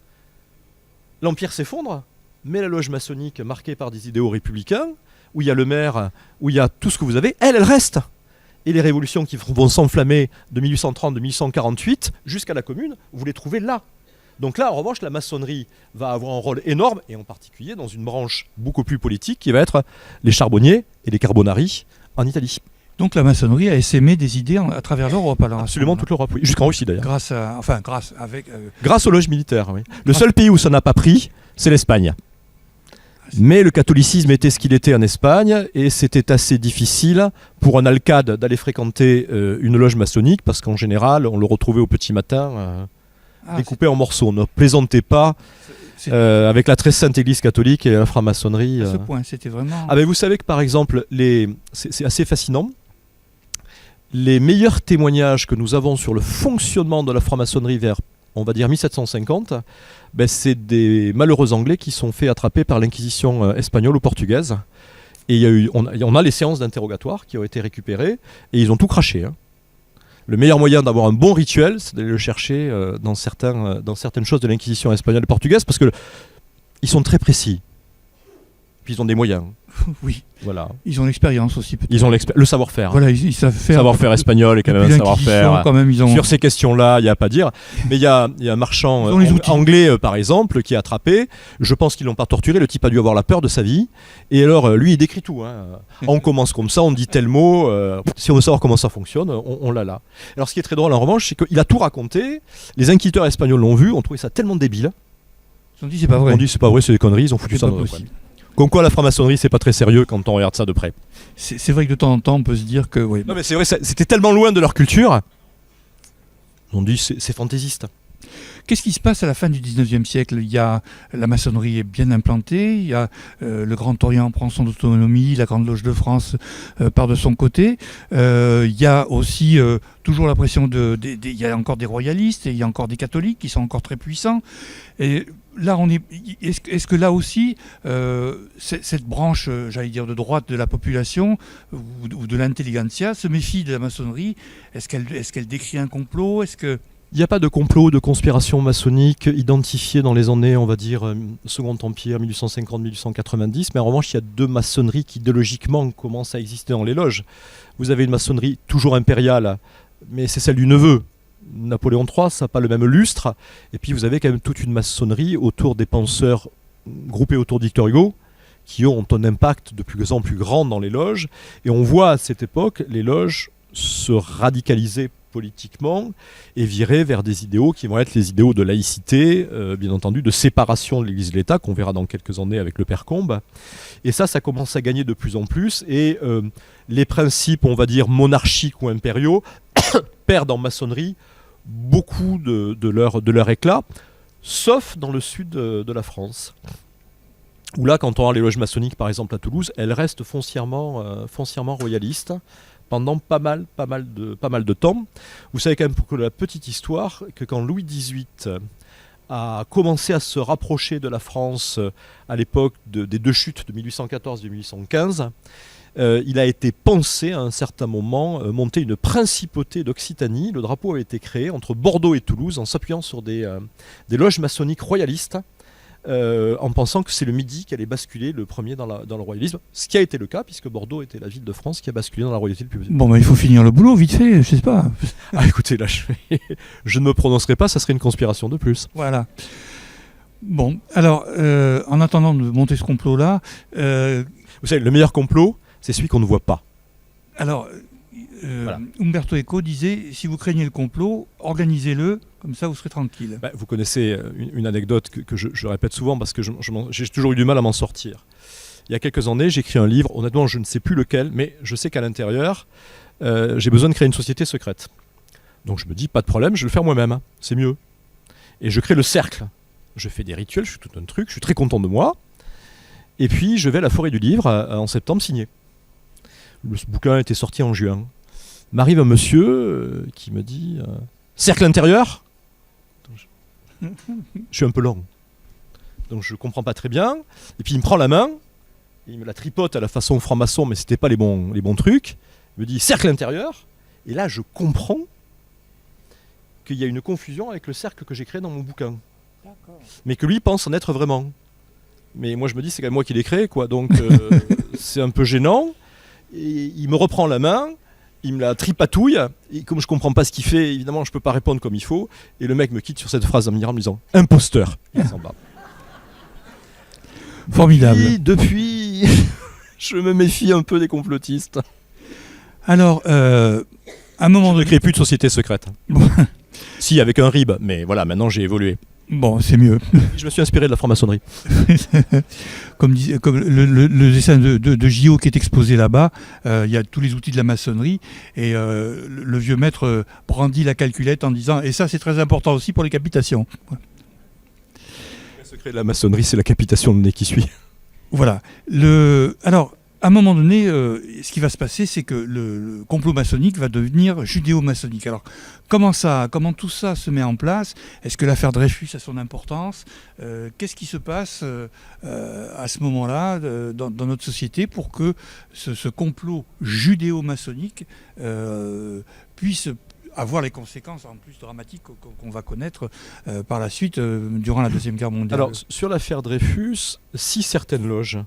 l'Empire s'effondre, mais la loge maçonnique marquée par des idéaux républicains, où il y a le maire, où il y a tout ce que vous avez, elle reste. Et les révolutions qui vont s'enflammer de 1830, de 1848 jusqu'à la Commune, vous les trouvez là. Donc là, en revanche, la maçonnerie va avoir un rôle énorme, et en particulier dans une branche beaucoup plus politique, qui va être les charbonniers et les carbonari en Italie. Donc la maçonnerie a essaimé des idées à travers l'Europe, alors. Absolument toute l'Europe, oui. Jusqu'en Russie d'ailleurs. Grâce aux loges militaires, oui. Le seul pays où ça n'a pas pris, c'est l'Espagne. Mais le catholicisme était ce qu'il était en Espagne, et c'était assez difficile pour un alcade d'aller fréquenter une loge maçonnique, parce qu'en général, on le retrouvait au petit matin découpé en morceaux. Ne plaisantez pas avec la très sainte église catholique et la franc-maçonnerie. À ce point, c'était vraiment... Ah ben vous savez que par exemple, c'est assez fascinant, les meilleurs témoignages que nous avons sur le fonctionnement de la franc-maçonnerie vers, on va dire, 1750, c'est des malheureux Anglais qui sont fait attraper par l'inquisition espagnole ou portugaise. Et on a les séances d'interrogatoire qui ont été récupérées, et ils ont tout craché. Le meilleur moyen d'avoir un bon rituel, c'est d'aller le chercher dans certaines choses de l'inquisition espagnole et portugaise, parce que ils sont très précis. Puis ils ont des moyens. Oui. Voilà. Ils ont l'expérience aussi. Peut-être. Ils ont le savoir-faire. Voilà, ils savent faire. Le savoir-faire espagnol est quand même un savoir-faire. Quand même, Sur ces questions-là, il n'y a pas à dire. Mais il y a un marchand anglais, par exemple, qui est attrapé. Je pense qu'ils ne l'ont pas torturé. Le type a dû avoir la peur de sa vie. Et alors, lui, il décrit tout. On commence comme ça, on dit tel mot. Si on veut savoir comment ça fonctionne, on l'a là. Alors, ce qui est très drôle, en revanche, c'est qu'il a tout raconté. Les inquisiteurs espagnols l'ont vu, ont trouvé ça tellement débile. Ils ont dit, c'est pas vrai. On dit, c'est pas vrai, c'est des conneries. Ils ont foutu ça dans le coin. Comme quoi la franc-maçonnerie, c'est pas très sérieux quand on regarde ça de près. C'est vrai que de temps en temps, on peut se dire que... Oui. Non mais c'est vrai, c'était tellement loin de leur culture. On dit c'est fantaisiste. Qu'est-ce qui se passe à la fin du 19e siècle ? La maçonnerie est bien implantée, il y a le Grand Orient prend son autonomie, la Grande Loge de France part de son côté. Il y a aussi toujours la pression il y a encore des royalistes et il y a encore des catholiques qui sont encore très puissants. Et là, est-ce que là aussi, cette branche, j'allais dire, de droite de la population ou de l'intelligentsia se méfie de la maçonnerie ? Est-ce qu'elle décrit un complot ? Il n'y a pas de complot, de conspiration maçonnique identifiée dans les années, on va dire, Second Empire, 1850-1890, mais en revanche, il y a deux maçonneries qui, idéologiquement, commencent à exister dans les loges. Vous avez une maçonnerie toujours impériale, mais c'est celle du neveu. Napoléon III, ça n'a pas le même lustre. Et puis vous avez quand même toute une maçonnerie autour des penseurs groupés autour de Victor Hugo, qui ont un impact de plus en plus grand dans les loges. Et on voit à cette époque les loges se radicaliser politiquement et virer vers des idéaux qui vont être les idéaux de laïcité, bien entendu, de séparation de l'Église et de l'État, qu'on verra dans quelques années avec le Père Combes. Et ça commence à gagner de plus en plus. Et les principes, on va dire, monarchiques ou impériaux perdent en maçonnerie beaucoup de leur éclat, sauf dans le sud de la France. Où là, quand on regarde les loges maçonniques, par exemple à Toulouse, elles restent foncièrement royalistes pendant pas mal de temps. Vous savez quand même, pour la petite histoire, que quand Louis XVIII a commencé à se rapprocher de la France à l'époque des deux chutes de 1814 et 1815, il a été pensé à un certain moment monter une principauté d'Occitanie. Le drapeau avait été créé entre Bordeaux et Toulouse en s'appuyant sur des loges maçonniques royalistes, en pensant que c'est le Midi qui allait basculer le premier dans le royalisme, ce qui a été le cas puisque Bordeaux était la ville de France qui a basculé dans la royauté le plus. Bon, il faut finir le boulot vite fait, je sais pas. Ah écoutez, là je ne me prononcerai pas, ça serait une conspiration de plus. Voilà. Bon, alors, en attendant de monter ce complot-là, Vous savez, le meilleur complot, c'est celui qu'on ne voit pas. alors, Voilà. Umberto Eco disait, si vous craignez le complot, organisez-le, comme ça vous serez tranquille. Bah, vous connaissez une anecdote que je répète souvent parce que j'ai toujours eu du mal à m'en sortir. Il y a quelques années, j'ai écrit un livre, honnêtement je ne sais plus lequel, mais je sais qu'à l'intérieur, j'ai besoin de créer une société secrète. Donc je me dis, pas de problème, je vais le faire moi-même, c'est mieux. Et je crée le cercle. Je fais des rituels, je fais tout un truc, je suis très content de moi. Et puis je vais à la forêt du livre en septembre signer. Ce bouquin était sorti en juin. M'arrive un monsieur qui me dit cercle intérieur. Je suis un peu lent, donc je comprends pas très bien. Et puis il me prend la main, il me la tripote à la façon franc-maçon, mais c'était pas les bons trucs. Il me dit cercle intérieur. Et là je comprends qu'il y a une confusion avec le cercle que j'ai créé dans mon bouquin. Mais que lui pense en être vraiment. Mais moi je me dis c'est quand même moi qui l'ai créé, quoi. Donc c'est un peu gênant. Et il me reprend la main, il me la tripatouille, et comme je comprends pas ce qu'il fait, évidemment je peux pas répondre comme il faut, et le mec me quitte sur cette phrase en me disant imposteur. Il s'en va. Formidable. Depuis je me méfie un peu des complotistes. Alors, à un moment Je ne donné... crée plus de société secrète. Bon, Si, avec un RIB, mais voilà, maintenant j'ai évolué. bon, c'est mieux. Je me suis inspiré de la franc-maçonnerie. Comme le dessin de JO qui est exposé là-bas, il y a tous les outils de la maçonnerie, et le vieux maître brandit la calculette en disant « et ça c'est très important aussi pour les capitations ». Le secret de la maçonnerie, c'est la capitation de nez qui suit. Voilà. Alors, à un moment donné, ce qui va se passer, c'est que le complot maçonnique va devenir judéo-maçonnique. Alors, comment tout ça se met en place? Est-ce que l'affaire Dreyfus a son importance? Qu'est-ce qui se passe à ce moment-là dans notre société pour que ce complot judéo-maçonnique puisse avoir les conséquences en plus dramatiques qu'on va connaître par la suite durant la Deuxième Guerre mondiale? Alors, sur l'affaire Dreyfus, si certaines loges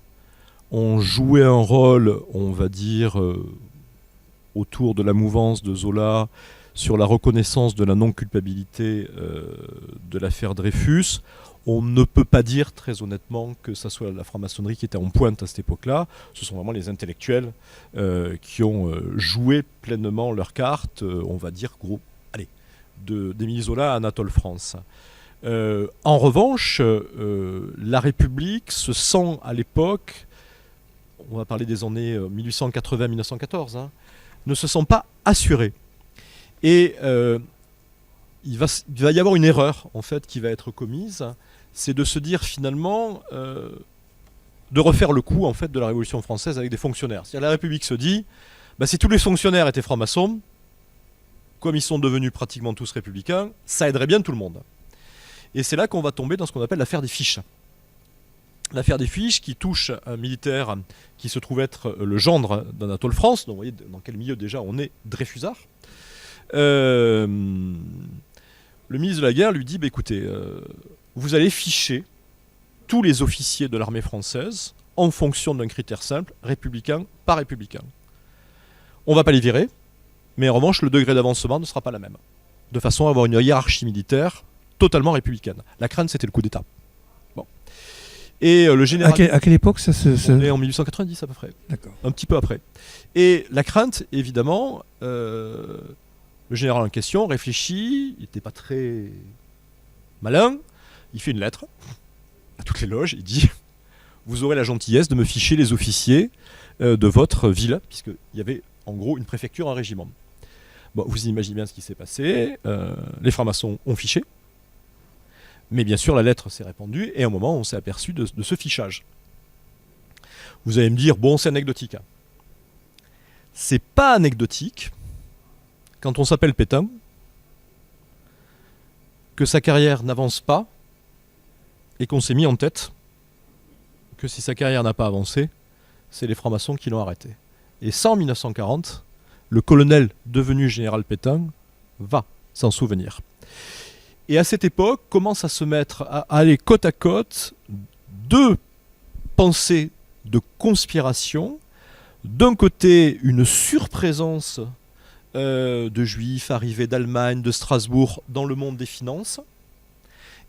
ont joué un rôle, on va dire, autour de la mouvance de Zola, sur la reconnaissance de la non-culpabilité de l'affaire Dreyfus, on ne peut pas dire très honnêtement que ça soit la franc-maçonnerie qui était en pointe à cette époque-là. Ce sont vraiment les intellectuels qui ont joué pleinement leur carte, on va dire, d'Émile Zola à Anatole France. En revanche, la République se sent à l'époque, on va parler des années 1880-1914, ne se sent pas assurée. Et il va y avoir une erreur en fait qui va être commise, c'est de se dire finalement de refaire le coup en fait de la Révolution française avec des fonctionnaires. C'est-à-dire la République se dit, si tous les fonctionnaires étaient francs-maçons, comme ils sont devenus pratiquement tous républicains, ça aiderait bien tout le monde. Et c'est là qu'on va tomber dans ce qu'on appelle l'affaire des fiches. L'affaire des fiches qui touche un militaire qui se trouve être le gendre d'Anatole France. Donc vous voyez dans quel milieu déjà on est Dreyfusard. Le ministre de la guerre lui dit écoutez, vous allez ficher tous les officiers de l'armée française en fonction d'un critère simple, républicain par républicain. On ne va pas les virer, mais en revanche le degré d'avancement ne sera pas la même, de façon à avoir une hiérarchie militaire totalement républicaine. La crainte c'était le coup d'État. Et le général... À quelle époque ça se... On est en 1890 à peu près. D'accord. Un petit peu après. Et la crainte, évidemment, le général en question réfléchit, il n'était pas très malin, il fait une lettre à toutes les loges, il dit « Vous aurez la gentillesse de me ficher les officiers de votre ville », puisqu'il y avait en gros une préfecture, un régiment. Bon, vous imaginez bien ce qui s'est passé, les francs-maçons ont fiché, mais bien sûr, la lettre s'est répandue et à un moment, on s'est aperçu de ce fichage. Vous allez me dire, bon, c'est anecdotique. C'est pas anecdotique quand on s'appelle Pétain, que sa carrière n'avance pas et qu'on s'est mis en tête que si sa carrière n'a pas avancé, c'est les francs-maçons qui l'ont arrêté. Et ça, en 1940, le colonel devenu général Pétain va s'en souvenir. Et à cette époque, commence à se mettre à aller côte à côte deux pensées de conspiration. D'un côté, une surprésence de juifs arrivés d'Allemagne, de Strasbourg, dans le monde des finances.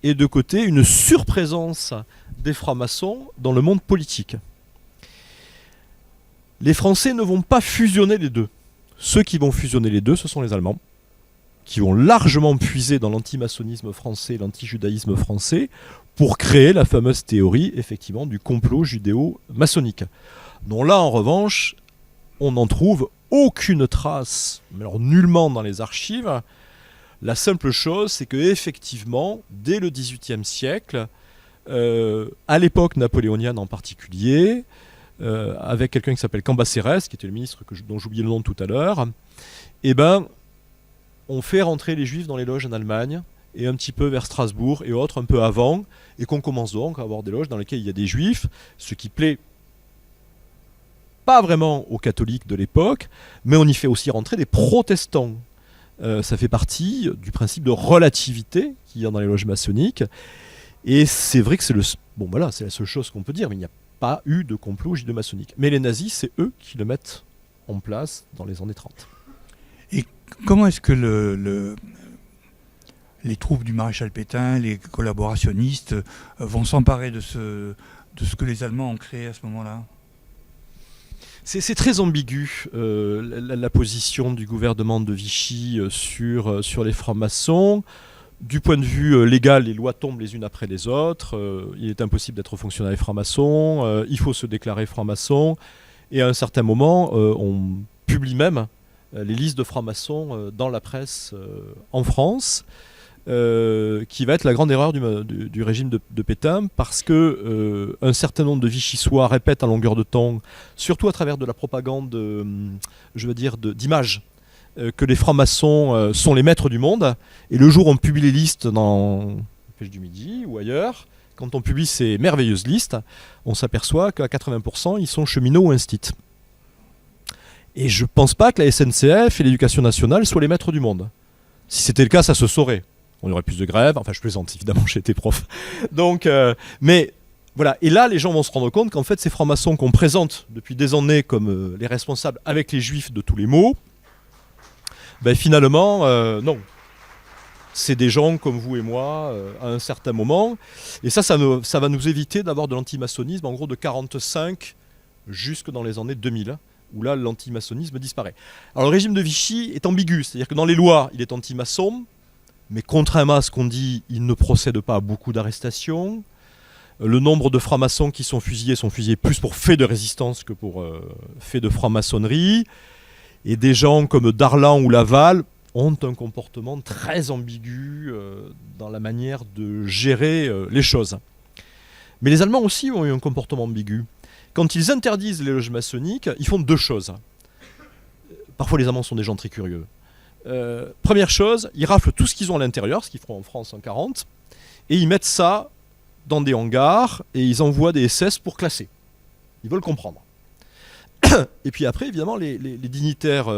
et de côté une surprésence des francs-maçons dans le monde politique. Les Français ne vont pas fusionner les deux. Ceux qui vont fusionner les deux, ce sont les Allemands, qui vont largement puiser dans l'antimaçonnisme français, l'antijudaïsme français, pour créer la fameuse théorie, effectivement, du complot judéo-maçonnique. dont là, en revanche, on n'en trouve aucune trace, mais alors nullement dans les archives. La simple chose, c'est qu'effectivement, dès le XVIIIe siècle, à l'époque napoléonienne en particulier, avec quelqu'un qui s'appelle Cambacérès, qui était le ministre dont j'oubliais le nom tout à l'heure, eh ben, on fait rentrer les Juifs dans les loges en Allemagne, et un petit peu vers Strasbourg et autres un peu avant, et qu'on commence donc à avoir des loges dans lesquelles il y a des Juifs, ce qui plaît pas vraiment aux catholiques de l'époque, mais on y fait aussi rentrer des protestants. Ça fait partie du principe de relativité qu'il y a dans les loges maçonniques, et c'est vrai que c'est la seule chose qu'on peut dire, mais il n'y a pas eu de complot judéo-maçonnique. Mais les nazis, c'est eux qui le mettent en place dans les années 30. Et comment est-ce que les troupes du maréchal Pétain, les collaborationnistes, vont s'emparer de ce que les Allemands ont créé à ce moment-là ? C'est très ambigu, la position du gouvernement de Vichy sur les francs-maçons. Du point de vue légal, les lois tombent les unes après les autres. Il est impossible d'être fonctionnaire franc-maçon. Il faut se déclarer franc-maçon. Et à un certain moment, on publie même les listes de francs-maçons dans la presse en France, qui va être la grande erreur du régime de Pétain, parce que un certain nombre de Vichysois répètent à longueur de temps, surtout à travers de la propagande, d'images, que les francs-maçons sont les maîtres du monde. Et le jour où on publie les listes dans Pêche du Midi ou ailleurs, quand on publie ces merveilleuses listes, on s'aperçoit qu'à 80% ils sont cheminots ou instits. Et je ne pense pas que la SNCF et l'éducation nationale soient les maîtres du monde. Si c'était le cas, ça se saurait. On y aurait plus de grèves. Enfin, je plaisante, évidemment, j'étais prof. Donc, mais voilà. Et là, les gens vont se rendre compte qu'en fait, ces francs-maçons qu'on présente depuis des années comme les responsables avec les juifs de tous les maux, ben finalement, non. C'est des gens comme vous et moi, à un certain moment. Et ça va nous éviter d'avoir de l'antimaçonnisme, en gros, de 1945 jusque dans les années 2000. Où là, l'antimaçonnisme disparaît. Alors, le régime de Vichy est ambigu, c'est-à-dire que dans les lois, il est anti-maçon, mais contrairement à ce qu'on dit, il ne procède pas à beaucoup d'arrestations. Le nombre de francs-maçons qui sont fusillés plus pour fait de résistance que pour fait de franc-maçonnerie. Et des gens comme Darlan ou Laval ont un comportement très ambigu dans la manière de gérer les choses. Mais les Allemands aussi ont eu un comportement ambigu. Quand ils interdisent les loges maçonniques, ils font deux choses. Parfois, les Allemands sont des gens très curieux. Première chose, ils raflent tout ce qu'ils ont à l'intérieur, ce qu'ils feront en France en 1940, et ils mettent ça dans des hangars, et ils envoient des SS pour classer. Ils veulent comprendre. Et puis après, évidemment, les dignitaires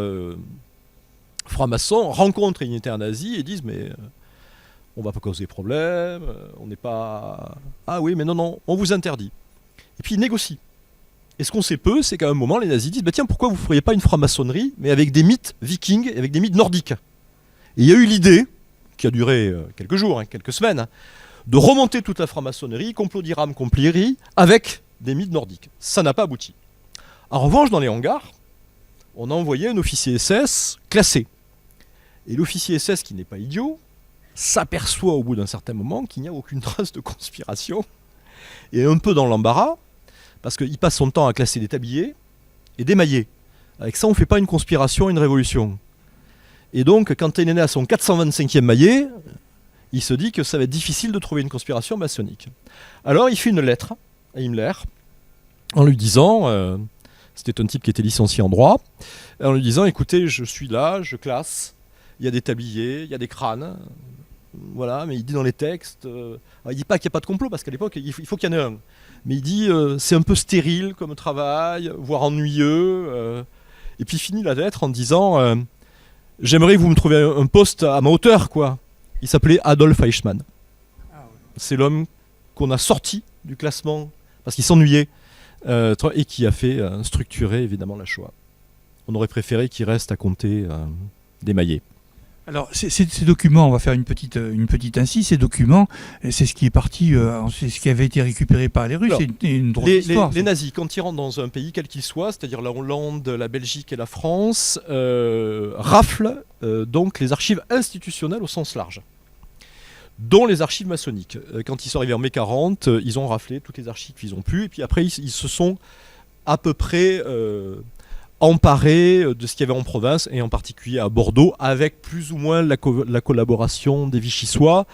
francs-maçons rencontrent les dignitaires nazis et disent « mais on ne va pas causer problème, on n'est pas... Ah oui, mais non, on vous interdit. » Et puis ils négocient. Et ce qu'on sait peu, c'est qu'à un moment, les nazis disent bah tiens, pourquoi vous ne feriez pas une franc-maçonnerie, mais avec des mythes vikings et avec des mythes nordiques. Et il y a eu l'idée, qui a duré quelques jours, quelques semaines, de remonter toute la franc-maçonnerie, complot d'Iram, compliri, avec des mythes nordiques. Ça n'a pas abouti. En revanche, dans les hangars, on a envoyé un officier SS classé. Et l'officier SS, qui n'est pas idiot, s'aperçoit au bout d'un certain moment qu'il n'y a aucune trace de conspiration, et un peu dans l'embarras, parce qu'il passe son temps à classer des tabliers et des maillets. Avec ça, on ne fait pas une conspiration, une révolution. Et donc, quand il est né à son 425e maillet, il se dit que ça va être difficile de trouver une conspiration maçonnique. Alors, il fait une lettre à Himmler, en lui disant, c'était un type qui était licencié en droit, en lui disant, écoutez, je suis là, je classe, il y a des tabliers, il y a des crânes, voilà, mais il dit dans les textes, il ne dit pas qu'il n'y a pas de complot, parce qu'à l'époque, il faut qu'il y en ait un. Mais il dit c'est un peu stérile comme travail, voire ennuyeux. Et puis il finit la lettre en disant j'aimerais que vous me trouviez un poste à ma hauteur, quoi. Il s'appelait Adolf Eichmann. Ah ouais. C'est l'homme qu'on a sorti du classement parce qu'il s'ennuyait et qui a fait structurer évidemment la Shoah. On aurait préféré qu'il reste à compter des maillets. Alors, ces documents, on va faire une petite incise, ces documents, c'est ce qui est parti, c'est ce qui avait été récupéré par les Russes, Alors, c'est une drôle d'histoire. les nazis, quand ils rentrent dans un pays, quel qu'il soit, c'est-à-dire la Hollande, la Belgique et la France, raflent donc les archives institutionnelles au sens large, dont les archives maçonniques. Quand ils sont arrivés en mai 40, ils ont raflé toutes les archives qu'ils ont pu, et puis après, ils se sont à peu près emparés de ce qu'il y avait en province, et en particulier à Bordeaux, avec plus ou moins la collaboration des Vichysois.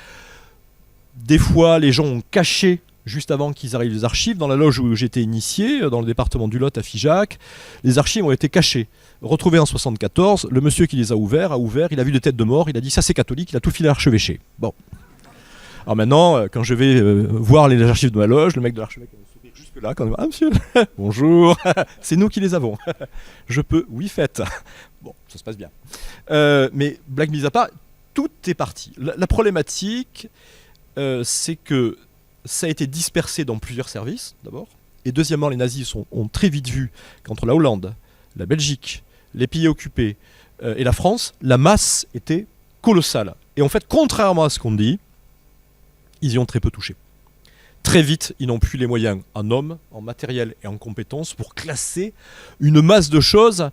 Des fois, les gens ont caché, juste avant qu'ils arrivent les archives, dans la loge où j'étais initié, dans le département du Lot à Figeac, les archives ont été cachées. Retrouvées en 74, le monsieur qui les a ouverts, il a vu des têtes de mort, il a dit ça c'est catholique, il a tout filé à l'archevêché. Bon. Alors maintenant, quand je vais voir les archives de ma loge, le mec de l'archevêché jusque là, quand même, ah monsieur, bonjour, c'est nous qui les avons. Je peux, oui faites. Bon, ça se passe bien. Mais blague mise à part, tout est parti. La problématique, c'est que ça a été dispersé dans plusieurs services, d'abord. Et deuxièmement, les nazis ont très vite vu qu'entre la Hollande, la Belgique, les pays occupés et la France, la masse était colossale. Et en fait, contrairement à ce qu'on dit, ils y ont très peu touché. Très vite, ils n'ont plus les moyens en hommes, en matériel et en compétences pour classer une masse de choses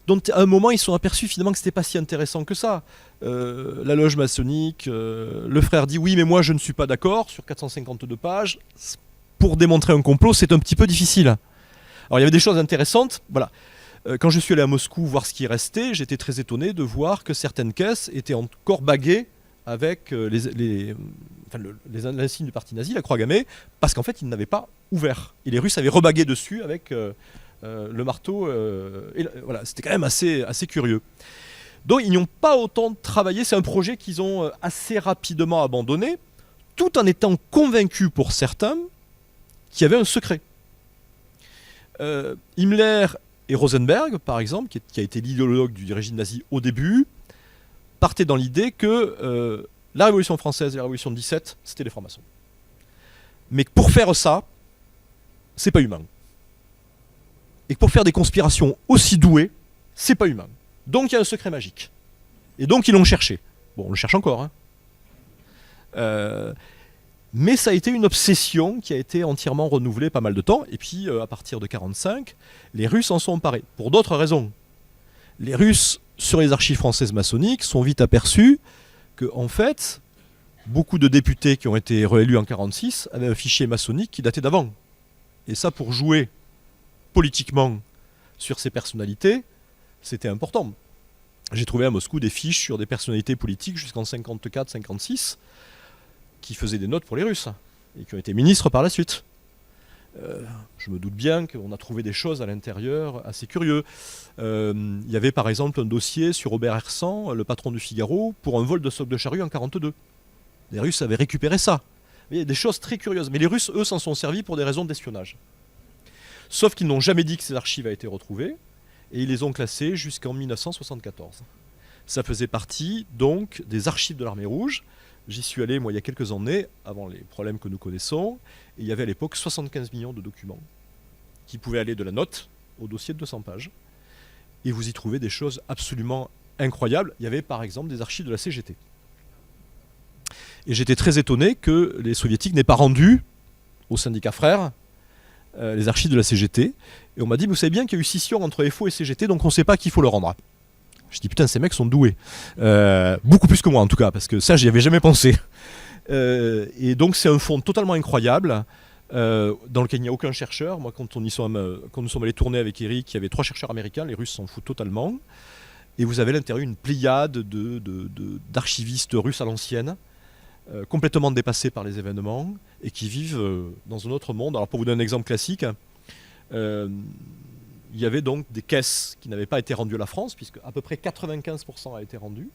dont à un moment ils se sont aperçus finalement que c'était pas si intéressant que ça. La loge maçonnique, le frère dit oui mais moi je ne suis pas d'accord sur 452 pages. Pour démontrer un complot c'est un petit peu difficile. Alors il y avait des choses intéressantes, voilà. Quand je suis allé à Moscou voir ce qui restait, j'étais très étonné de voir que certaines caisses étaient encore baguées avec les insignes du parti nazi, la croix gammée, parce qu'en fait ils n'avaient pas ouvert. Et les Russes avaient rebagué dessus avec le marteau. Voilà, c'était quand même assez curieux. Donc ils n'y ont pas autant travaillé. C'est un projet qu'ils ont assez rapidement abandonné, tout en étant convaincus pour certains qu'il y avait un secret. Himmler et Rosenberg, par exemple, qui a été l'idéologue du régime nazi au début, partaient dans l'idée que la Révolution française et la Révolution de 17, c'était les francs-maçons. Mais pour faire ça, c'est pas humain. Et que pour faire des conspirations aussi douées, c'est pas humain. Donc il y a un secret magique. Et donc ils l'ont cherché. Bon, on le cherche encore. Mais ça a été une obsession qui a été entièrement renouvelée pas mal de temps. Et puis à partir de 1945, les Russes en sont emparés. Pour d'autres raisons. Les Russes, sur les archives françaises maçonniques, sont vite aperçus que, en fait, beaucoup de députés qui ont été réélus en 1946 avaient un fichier maçonnique qui datait d'avant. Et ça, pour jouer politiquement sur ces personnalités, c'était important. J'ai trouvé à Moscou des fiches sur des personnalités politiques jusqu'en 54-56 qui faisaient des notes pour les Russes et qui ont été ministres par la suite. Je me doute bien qu'on a trouvé des choses à l'intérieur assez curieuses. Il y avait par exemple un dossier sur Robert Hersan, le patron du Figaro, pour un vol de stock de charrue en 1942. Les Russes avaient récupéré ça. Il y a des choses très curieuses. Mais les Russes, eux, s'en sont servis pour des raisons d'espionnage. Sauf qu'ils n'ont jamais dit que ces archives avaient été retrouvées, et ils les ont classées jusqu'en 1974. Ça faisait partie, donc, des archives de l'Armée Rouge. J'y suis allé, moi, il y a quelques années, avant les problèmes que nous connaissons, et il y avait à l'époque 75 millions de documents qui pouvaient aller de la note au dossier de 200 pages. Et vous y trouvez des choses absolument incroyables. Il y avait, par exemple, des archives de la CGT. Et j'étais très étonné que les soviétiques n'aient pas rendu aux syndicats frères les archives de la CGT. Et on m'a dit, vous savez bien qu'il y a eu scission entre FO et CGT, donc on ne sait pas qu'il faut le rendre. Je dis, putain, ces mecs sont doués. Beaucoup plus que moi, en tout cas, parce que ça, j'y avais jamais pensé. Et donc, c'est un fonds totalement incroyable, dans lequel il n'y a aucun chercheur. Moi, quand nous sommes allés tourner avec Eric, il y avait 3 chercheurs américains, les Russes s'en foutent totalement. Et vous avez à l'intérieur une pléiade d'archivistes russes à l'ancienne, complètement dépassés par les événements et qui vivent dans un autre monde. Alors pour vous donner un exemple classique, il y avait donc des caisses qui n'avaient pas été rendues à la France, puisque à peu près 95% a été rendu.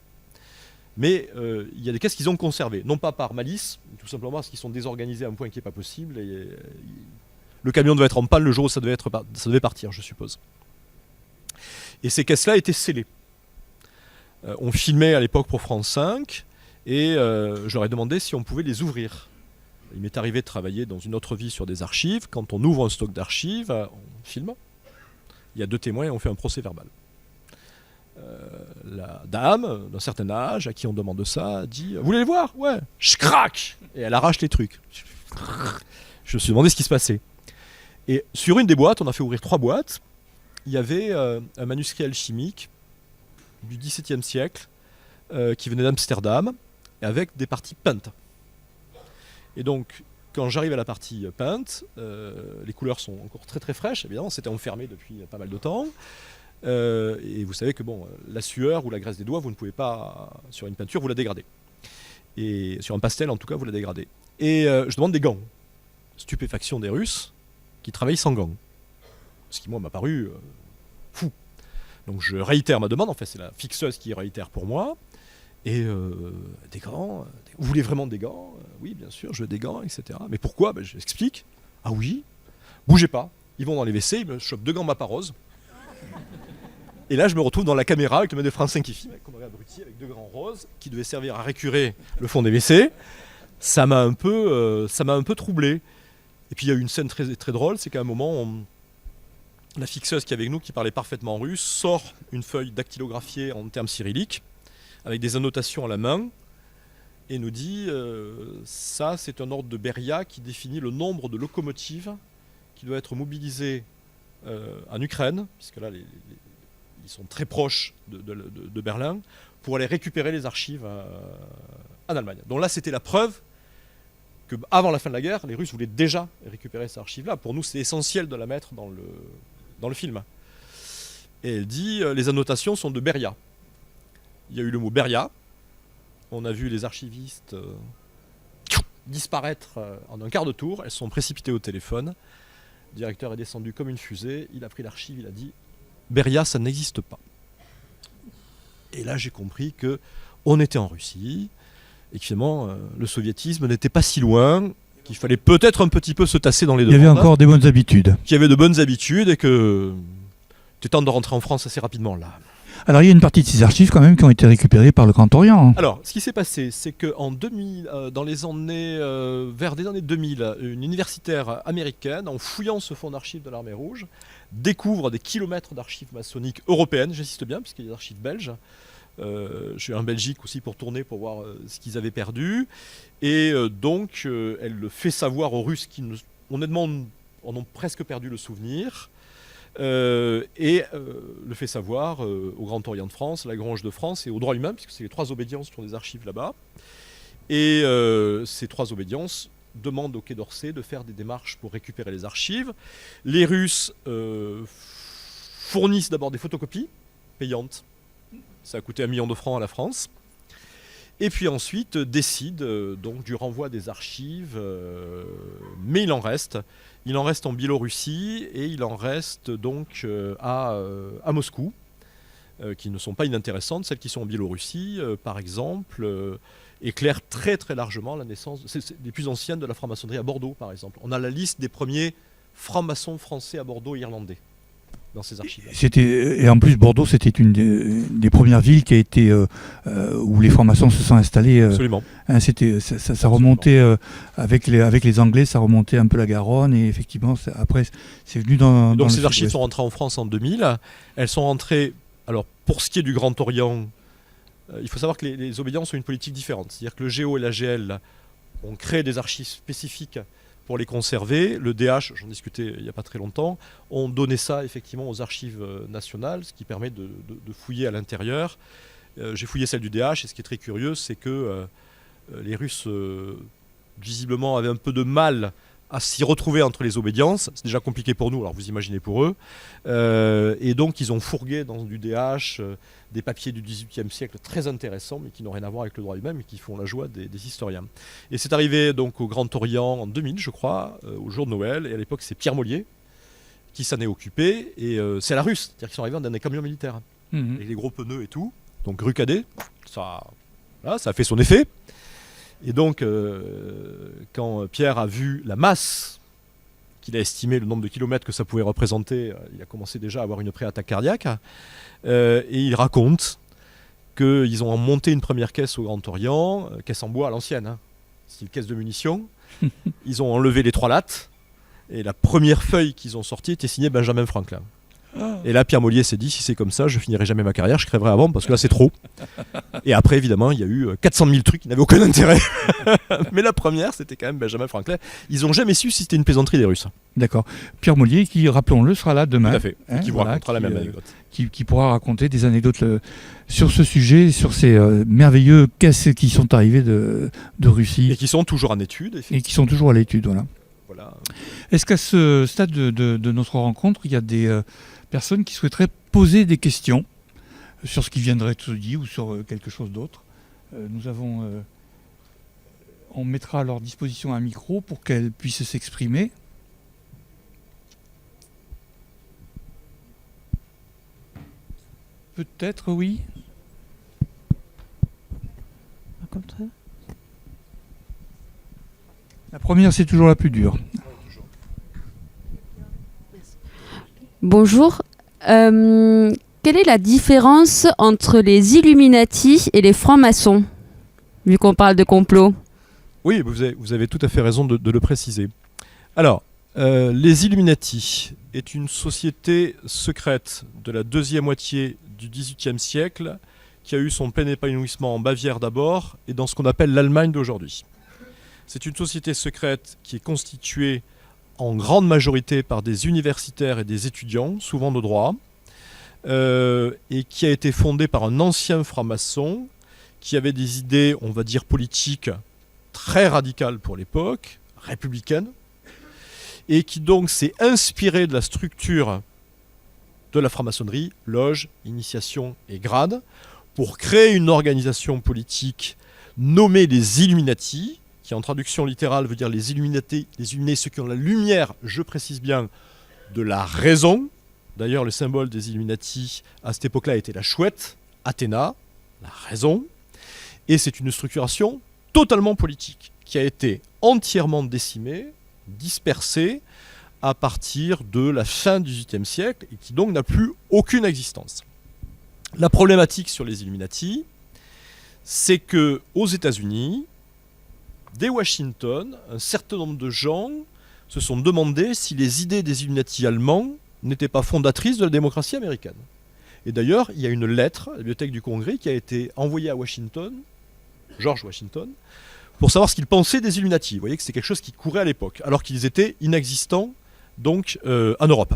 Mais il y a des caisses qu'ils ont conservées, non pas par malice, tout simplement parce qu'ils sont désorganisés à un point qui n'est pas possible. Et, le camion devait être en panne le jour où ça devait partir, je suppose. Et ces caisses-là étaient scellées. On filmait à l'époque pour France 5, et je leur ai demandé si on pouvait les ouvrir. Il m'est arrivé de travailler dans une autre vie sur des archives. Quand on ouvre un stock d'archives, on filme. Il y a 2 témoins et on fait un procès verbal. La dame d'un certain âge à qui on demande ça dit « Vous voulez les voir ?»« Ouais. » Je craque. Et elle arrache les trucs. Je me suis demandé ce qui se passait. Et sur une des boîtes, on a fait ouvrir 3 boîtes. Il y avait un manuscrit alchimique du XVIIe siècle qui venait d'Amsterdam avec des parties peintes. Et donc, quand j'arrive à la partie peinte, les couleurs sont encore très très fraîches. Évidemment, c'était enfermé depuis pas mal de temps. Et vous savez que bon, la sueur ou la graisse des doigts, vous ne pouvez pas, sur une peinture, vous la dégradez. Et sur un pastel, en tout cas, vous la dégradez. Et je demande des gants. Stupéfaction des Russes qui travaillent sans gants. Ce qui, moi, m'a paru fou. Donc je réitère ma demande, en fait, c'est la fixeuse qui réitère pour moi. Et des gants, vous voulez vraiment des gants? Oui, bien sûr, je veux des gants, etc. Mais pourquoi? J'explique. Ah oui, bougez pas. Ils vont dans les WC, ils me chopent 2 gants Mappa Rose. Et là, je me retrouve dans la caméra avec le mec de France 5 qui filme, comme un abruti, avec 2 gants roses, qui devaient servir à récurer le fond des WC. Ça m'a un peu troublé. Et puis il y a eu une scène très, très drôle, c'est qu'à un moment, la fixeuse qui est avec nous, qui parlait parfaitement russe, sort une feuille dactylographiée en termes cyrilliques, avec des annotations à la main, et nous dit ça, c'est un ordre de Beria qui définit le nombre de locomotives qui doivent être mobilisées en Ukraine, puisque là, ils sont très proches de Berlin, pour aller récupérer les archives en Allemagne. Donc là, c'était la preuve qu'avant la fin de la guerre, les Russes voulaient déjà récupérer ces archives-là. Pour nous, c'est essentiel de la mettre dans le film. Et elle dit les annotations sont de Beria. Il y a eu le mot Beria. On a vu les archivistes disparaître en un quart de tour. Elles sont précipitées au téléphone. Le directeur est descendu comme une fusée. Il a pris l'archive, il a dit Beria, ça n'existe pas. Et là, j'ai compris qu'on était en Russie et que finalement, le soviétisme n'était pas si loin, qu'il fallait peut-être un petit peu se tasser dans les deux. Il y avait encore des bonnes habitudes. Qu'il y avait de bonnes habitudes et que c'était temps de rentrer en France assez rapidement là. Alors il y a une partie de ces archives quand même qui ont été récupérées par le Grand Orient. Alors, ce qui s'est passé, c'est qu'en 2000, dans les années, vers des années 2000, une universitaire américaine, en fouillant ce fonds d'archives de l'Armée Rouge, découvre des kilomètres d'archives maçonniques européennes, j'insiste bien, puisqu'il y a des archives belges. Je suis en Belgique aussi pour tourner, pour voir ce qu'ils avaient perdu. Et donc, elle le fait savoir aux Russes qui, honnêtement, en ont presque perdu le souvenir. Et le fait savoir au Grand Orient de France, à la Grange de France et au droit humain, puisque c'est les 3 obédiences qui ont des archives là-bas. Et ces 3 obédiences demandent au Quai d'Orsay de faire des démarches pour récupérer les archives. Les Russes fournissent d'abord des photocopies payantes. Ça a coûté 1 million de francs à la France. Et puis ensuite décide donc du renvoi des archives, mais il en reste. Il en reste en Biélorussie et il en reste donc à Moscou, qui ne sont pas inintéressantes. Celles qui sont en Biélorussie, par exemple, éclairent très très largement la naissance des plus anciennes de la franc-maçonnerie à Bordeaux, par exemple. On a la liste des premiers francs-maçons français à Bordeaux et irlandais dans ces archives. Et en plus, Bordeaux, c'était une des premières villes qui a été où les francs-maçons se sont installés. Absolument. Hein, ça remontait avec les Anglais, ça remontait un peu la Garonne et effectivement, après, c'est venu dans. Donc dans ces archives sont rentrées en France en 2000. Elles sont rentrées. Alors pour ce qui est du Grand Orient, il faut savoir que les obédiences ont une politique différente. C'est-à-dire que le GO et la GL ont créé des archives spécifiques pour les conserver. Le DH, j'en discutais il n'y a pas très longtemps, ont donné ça effectivement aux archives nationales, ce qui permet de fouiller à l'intérieur. J'ai fouillé celle du DH et ce qui est très curieux, c'est que les Russes visiblement avaient un peu de mal à s'y retrouver entre les obédiences. C'est déjà compliqué pour nous, alors vous imaginez pour eux. Et donc ils ont fourgué dans du DH des papiers du XVIIIe siècle très intéressants, mais qui n'ont rien à voir avec le droit humain, mais qui font la joie des historiens. Et c'est arrivé donc au Grand Orient en 2000, je crois, au jour de Noël. Et à l'époque, c'est Pierre Mollier qui s'en est occupé. Et c'est la Russe, c'est-à-dire qu'ils sont arrivés dans des camions militaires, avec les gros pneus et tout. Donc rue Cadet, ça a fait son effet. Et donc, quand Pierre a vu la masse qu'il a estimé, le nombre de kilomètres que ça pouvait représenter, il a commencé déjà à avoir une pré-attaque cardiaque. Et il raconte qu'ils ont monté une première caisse au Grand Orient, caisse en bois à l'ancienne, hein, style caisse de munitions. Ils ont enlevé les 3 lattes. Et la première feuille qu'ils ont sortie était signée Benjamin Franklin. Et là, Pierre Mollier s'est dit, si c'est comme ça, je finirai jamais ma carrière, je crèverai avant, parce que là, c'est trop. Et après, évidemment, il y a eu 400 000 trucs qui n'avaient aucun intérêt. Mais la première, c'était quand même Benjamin Franklin. Ils n'ont jamais su si c'était une plaisanterie des Russes. D'accord. Pierre Mollier, qui, rappelons-le, sera là demain. Tout à fait. Qui vous racontera la même anecdote. Qui pourra raconter des anecdotes sur ce sujet, sur ces merveilleux caisses qui sont arrivés de Russie. Et qui sont toujours en étude. Et qui sont toujours à l'étude, voilà. Voilà. Est-ce qu'à ce stade de notre rencontre, il y a des personnes qui souhaiteraient poser des questions sur ce qui viendrait de se dire ou sur quelque chose d'autre? On mettra à leur disposition un micro pour qu'elles puissent s'exprimer. Peut-être, oui. Comme ça. La première, c'est toujours la plus dure. Bonjour. Quelle est la différence entre les Illuminati et les francs-maçons, vu qu'on parle de complot? Oui, vous avez tout à fait raison de le préciser. Alors, les Illuminati est une société secrète de la deuxième moitié du XVIIIe siècle qui a eu son plein épanouissement en Bavière d'abord et dans ce qu'on appelle l'Allemagne d'aujourd'hui. C'est une société secrète qui est constituée en grande majorité par des universitaires et des étudiants, souvent de droit, et qui a été fondée par un ancien franc-maçon qui avait des idées, on va dire, politiques très radicales pour l'époque, républicaines, et qui donc s'est inspiré de la structure de la franc-maçonnerie, loge, initiation et grade, pour créer une organisation politique nommée les Illuminati, qui en traduction littérale veut dire les Illuminati, les Illuminés, ceux qui ont la lumière, je précise bien, de la raison. D'ailleurs, le symbole des Illuminati à cette époque-là était la chouette, Athéna, la raison. Et c'est une structuration totalement politique, qui a été entièrement décimée, dispersée, à partir de la fin du XVIIIe siècle, et qui donc n'a plus aucune existence. La problématique sur les Illuminati, c'est que aux États-Unis, dès Washington, un certain nombre de gens se sont demandé si les idées des Illuminati allemands n'étaient pas fondatrices de la démocratie américaine. Et d'ailleurs, il y a une lettre à la bibliothèque du Congrès qui a été envoyée à Washington, George Washington, pour savoir ce qu'il pensait des Illuminati. Vous voyez que c'est quelque chose qui courait à l'époque, alors qu'ils étaient inexistants donc en Europe.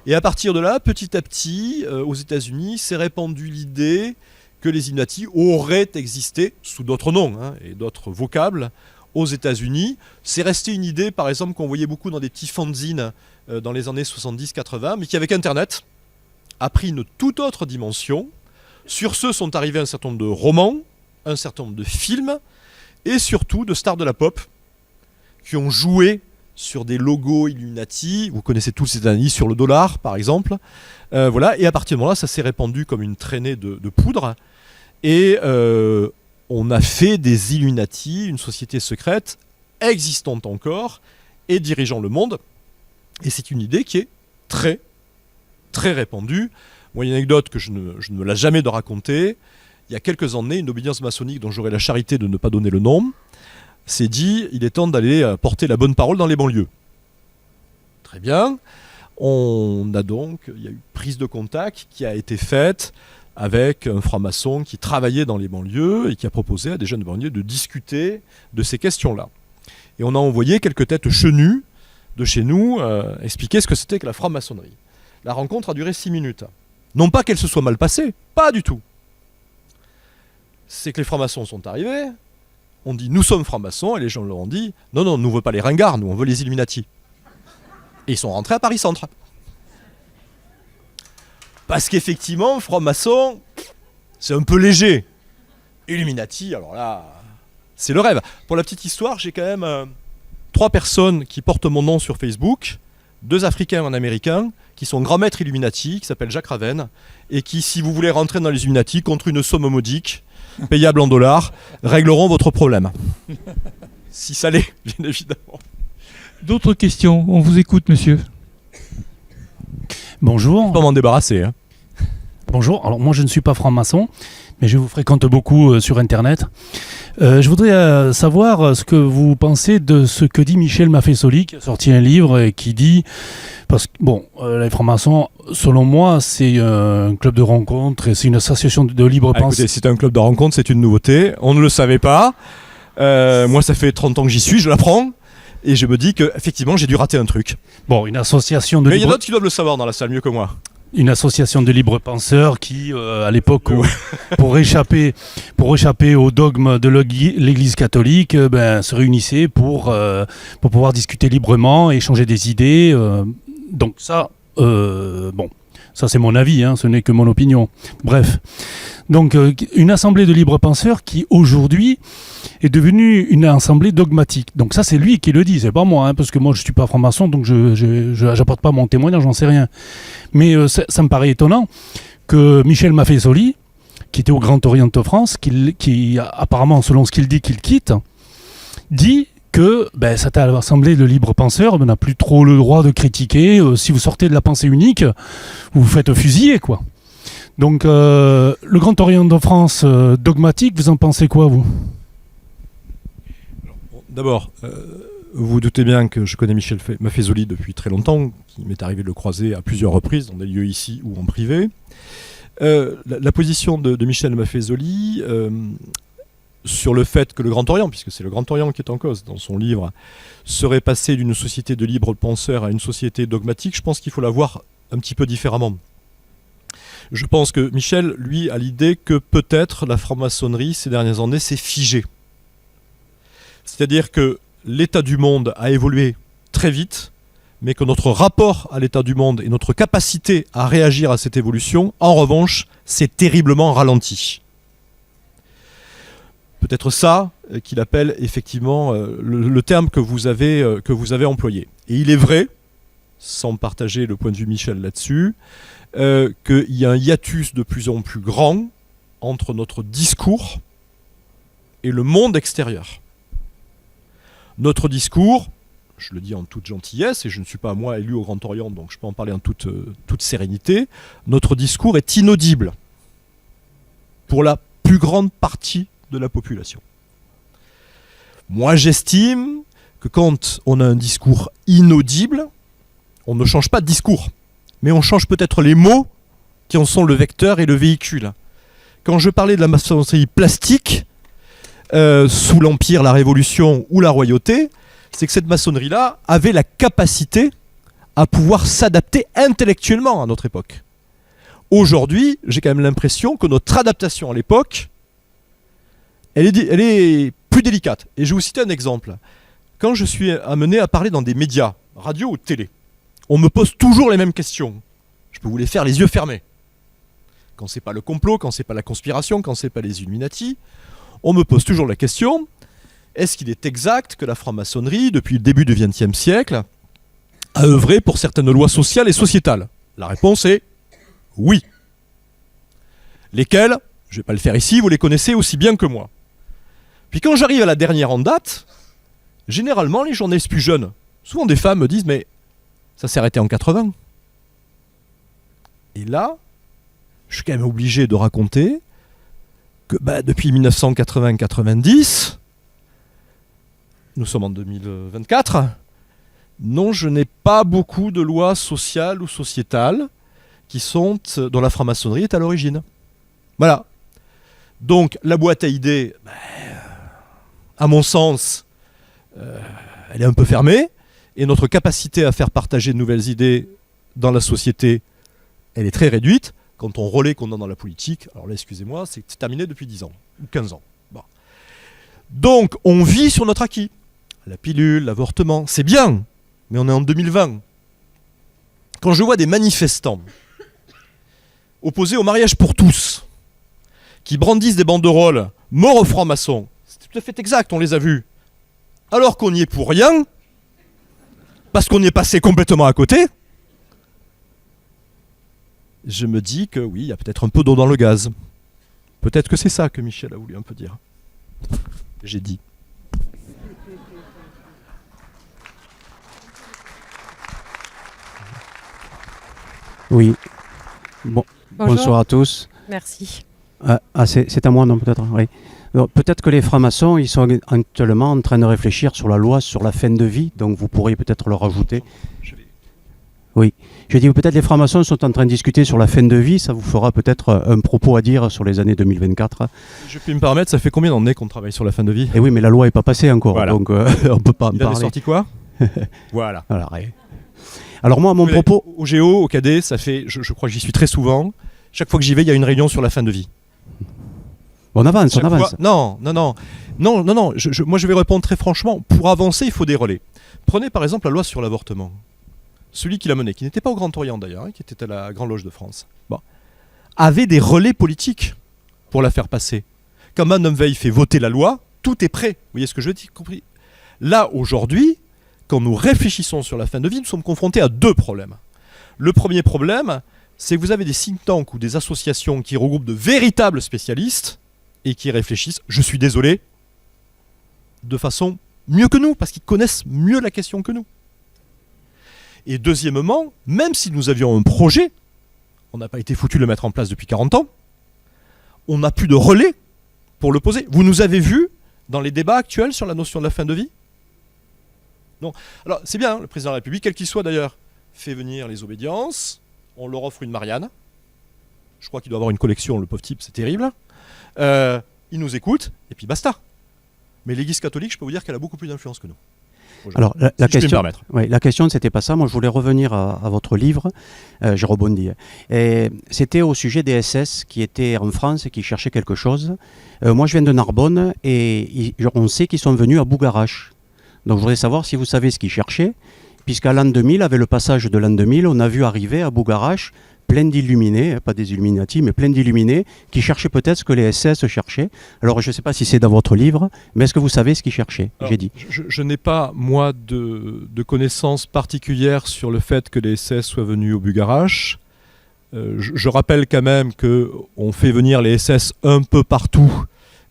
Et à partir de là, petit à petit, aux États-Unis, s'est répandue l'idée que les Illuminati auraient existé, sous d'autres noms et d'autres vocables, aux États-Unis. C'est resté une idée, par exemple, qu'on voyait beaucoup dans des petits fanzines dans les années 70-80, mais qui, avec Internet, a pris une toute autre dimension. Sur ce sont arrivés un certain nombre de romans, un certain nombre de films, et surtout de stars de la pop, qui ont joué sur des logos Illuminati. Vous connaissez tous ces analyses sur le dollar, par exemple. Voilà. Et à partir de ce moment-là, ça s'est répandu comme une traînée de poudre. Et on a fait des Illuminati une société secrète existante encore et dirigeant le monde. Et c'est une idée qui est très, très répandue. Moi, il y a une anecdote que je ne me lasse jamais de raconter. Il y a quelques années, une obédience maçonnique dont j'aurai la charité de ne pas donner le nom s'est dit, il est temps d'aller porter la bonne parole dans les banlieues. Très bien. Il y a eu prise de contact qui a été faite avec un franc-maçon qui travaillait dans les banlieues et qui a proposé à des jeunes banlieues de discuter de ces questions-là. Et on a envoyé quelques têtes chenues de chez nous expliquer ce que c'était que la franc-maçonnerie. La rencontre a duré 6 minutes. Non pas qu'elle se soit mal passée, pas du tout. C'est que les francs-maçons sont arrivés, on dit nous sommes francs-maçons, et les gens leur ont dit non, nous on veut pas les ringards, nous on veut les Illuminati. Et ils sont rentrés à Paris Centre. Parce qu'effectivement, franc-maçon, c'est un peu léger. Illuminati, alors là, c'est le rêve. Pour la petite histoire, j'ai quand même 3 personnes qui portent mon nom sur Facebook, 2 Africains et un Américain, qui sont grands maîtres Illuminati, qui s'appellent Jacques Raven, et qui, si vous voulez rentrer dans les Illuminati, contre une somme modique, payable en dollars, régleront votre problème. Si ça l'est, bien évidemment. D'autres questions? On vous écoute, monsieur. Bonjour. Je peux pas m'en débarrasser. Bonjour. Alors moi je ne suis pas franc-maçon, mais je vous fréquente beaucoup sur Internet. Je voudrais savoir ce que vous pensez de ce que dit Michel Maffesoli, qui a sorti un livre et qui dit, parce que les francs-maçons, selon moi, c'est un club de rencontre et c'est une association de libre pensée. Écoutez, c'est un club de rencontre, c'est une nouveauté. On ne le savait pas. Moi, ça fait 30 ans que j'y suis, je l'apprends. Et je me dis qu'effectivement, j'ai dû rater un truc. Bon, une association de Mais il y a libre... d'autres qui doivent le savoir dans la salle, mieux que moi. Une association de libres penseurs qui, à l'époque, pour échapper au dogme de l'Église catholique, se réunissait pour pouvoir discuter librement, échanger des idées. Donc ça, ça c'est mon avis, ce n'est que mon opinion. Bref, donc une assemblée de libres penseurs qui aujourd'hui est devenue une assemblée dogmatique. Donc ça c'est lui qui le dit, c'est pas moi, parce que moi je suis pas franc-maçon, donc je n'apporte pas mon témoignage, j'en sais rien. Mais ça me paraît étonnant que Michel Maffesoli, qui était au Grand Orient de France, qui apparemment, selon ce qu'il dit, qu'il quitte, dit que cette assemblée de libres penseurs n'a plus trop le droit de critiquer. Si vous sortez de la pensée unique, vous vous faites fusiller, quoi. Donc, le Grand Orient de France dogmatique, vous en pensez quoi, vous ? D'abord, vous vous doutez bien que je connais Michel Maffesoli depuis très longtemps, qu'il m'est arrivé de le croiser à plusieurs reprises, dans des lieux ici ou en privé. La position de Michel Maffesoli sur le fait que le Grand Orient, puisque c'est le Grand Orient qui est en cause dans son livre, serait passé d'une société de libres penseurs à une société dogmatique, je pense qu'il faut la voir un petit peu différemment. Je pense que Michel, lui, a l'idée que peut-être la franc-maçonnerie, ces dernières années, s'est figée. C'est-à-dire que l'état du monde a évolué très vite, mais que notre rapport à l'état du monde et notre capacité à réagir à cette évolution, en revanche, s'est terriblement ralenti. Peut-être ça qu'il appelle effectivement le terme que vous avez employé. Et il est vrai, sans partager le point de vue Michel là-dessus, qu'il y a un hiatus de plus en plus grand entre notre discours et le monde extérieur. Notre discours, je le dis en toute gentillesse, et je ne suis pas moi élu au Grand Orient, donc je peux en parler en toute sérénité, notre discours est inaudible pour la plus grande partie de la population. Moi, j'estime que quand on a un discours inaudible, on ne change pas de discours, mais on change peut-être les mots qui en sont le vecteur et le véhicule. Quand je parlais de la maçonnerie plastique, sous l'Empire, la Révolution ou la royauté, c'est que cette maçonnerie-là avait la capacité à pouvoir s'adapter intellectuellement à notre époque. Aujourd'hui, j'ai quand même l'impression que notre adaptation à l'époque, elle est plus délicate. Et je vais vous citer un exemple. Quand je suis amené à parler dans des médias, radio ou télé, on me pose toujours les mêmes questions. Je peux vous les faire les yeux fermés. Quand c'est pas le complot, quand c'est pas la conspiration, quand c'est pas les Illuminati, on me pose toujours la question, est-ce qu'il est exact que la franc-maçonnerie, depuis le début du XXe siècle, a œuvré pour certaines lois sociales et sociétales ? La réponse est oui. Lesquelles ? Je ne vais pas le faire ici, vous les connaissez aussi bien que moi. Puis quand j'arrive à la dernière en date, généralement les journalistes plus jeunes, souvent des femmes, me disent « mais ça s'est arrêté en 80 ». Et là, je suis quand même obligé de raconter que depuis 1980-90, nous sommes en 2024, non, je n'ai pas beaucoup de lois sociales ou sociétales dont la franc-maçonnerie est à l'origine. Voilà. Donc la boîte à idées, à mon sens, elle est un peu fermée, et notre capacité à faire partager de nouvelles idées dans la société, elle est très réduite. Quand on relaie qu'on a dans la politique, alors là, excusez-moi, c'est terminé depuis 10 ans, ou 15 ans. Bon. Donc, on vit sur notre acquis. La pilule, l'avortement, c'est bien, mais on est en 2020. Quand je vois des manifestants opposés au mariage pour tous, qui brandissent des banderoles « mort aux francs-maçons », c'est tout à fait exact, on les a vus, alors qu'on n'y est pour rien, parce qu'on y est passé complètement à côté, je me dis que oui, il y a peut-être un peu d'eau dans le gaz. Peut-être que c'est ça que Michel a voulu un peu dire. J'ai dit. Oui. Bon. Bonsoir à tous. Merci. C'est à moi, non, peut-être, oui. Alors, peut-être que les francs-maçons, ils sont actuellement en train de réfléchir sur la loi sur la fin de vie, donc vous pourriez peut-être le rajouter. Oui, j'ai dit peut-être les francs-maçons sont en train de discuter sur la fin de vie, ça vous fera peut-être un propos à dire sur les années 2024. Je peux me permettre, ça fait combien d'années qu'on travaille sur la fin de vie? Et oui, mais la loi n'est pas passée encore, Voilà. donc on ne peut pas en Il avait parler. sorti quoi? Voilà. Voilà, ouais. Alors moi, mon propos... Au Géo, au Cadet, ça fait, je crois que j'y suis très souvent. Chaque fois que j'y vais, il y a une réunion sur la fin de vie. On avance, on Chaque avance. fois- Non. Moi, je vais répondre très franchement. Pour avancer, il faut des relais. Prenez par exemple la loi sur l'avortement. Celui qui l'a mené, qui n'était pas au Grand Orient d'ailleurs, qui était à la Grande Loge de France, avait des relais politiques pour la faire passer. Quand Madame Veil fait voter la loi, tout est prêt. Vous voyez ce que je veux dire, compris? Là, aujourd'hui, quand nous réfléchissons sur la fin de vie, nous sommes confrontés à deux problèmes. Le premier problème, c'est que vous avez des think tanks ou des associations qui regroupent de véritables spécialistes et qui réfléchissent, je suis désolé, de façon mieux que nous, parce qu'ils connaissent mieux la question que nous. Et deuxièmement, même si nous avions un projet, on n'a pas été foutu de le mettre en place depuis 40 ans, on n'a plus de relais pour le poser. Vous nous avez vus dans les débats actuels sur la notion de la fin de vie? Non. Alors c'est bien, le président de la République, quel qu'il soit d'ailleurs, fait venir les obédiences, on leur offre une Marianne. Je crois qu'il doit avoir une collection, le pauvre type, c'est terrible. Il nous écoute, et puis basta. Mais l'Église catholique, je peux vous dire qu'elle a beaucoup plus d'influence que nous. Alors, Si je puis me permettre. la question, c'était pas ça. Moi, je voulais revenir à votre livre. J'ai rebondi. Et c'était au sujet des SS qui étaient en France et qui cherchaient quelque chose. Moi, je viens de Narbonne et on sait qu'ils sont venus à Bougarache. Donc, je voudrais savoir si vous savez ce qu'ils cherchaient. Puisqu'à l'an 2000, avec le passage de l'an 2000, on a vu arriver à Bougarache plein d'illuminés, pas des Illuminati, mais plein d'illuminés qui cherchaient peut-être ce que les SS cherchaient. Alors, je ne sais pas si c'est dans votre livre, mais est-ce que vous savez ce qu'ils cherchaient? J'ai dit. Je n'ai pas, moi, de connaissances particulières sur le fait que les SS soient venus au Bugarache. Je rappelle quand même qu'on fait venir les SS un peu partout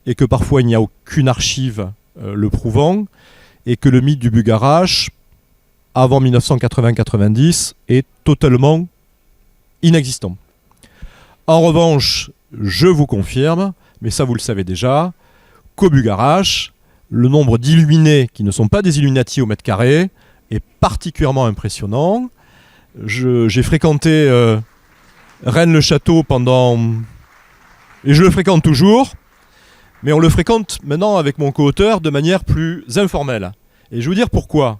et que parfois il n'y a aucune archive le prouvant et que le mythe du Bugarache, avant 1980-90, est totalement inexistant. En revanche, je vous confirme, mais ça vous le savez déjà, qu'au Bugarache, le nombre d'illuminés qui ne sont pas des Illuminati au mètre carré est particulièrement impressionnant. J'ai fréquenté Rennes-le-Château pendant... et je le fréquente toujours, mais on le fréquente maintenant avec mon co-auteur de manière plus informelle. Et je vais vous dire pourquoi.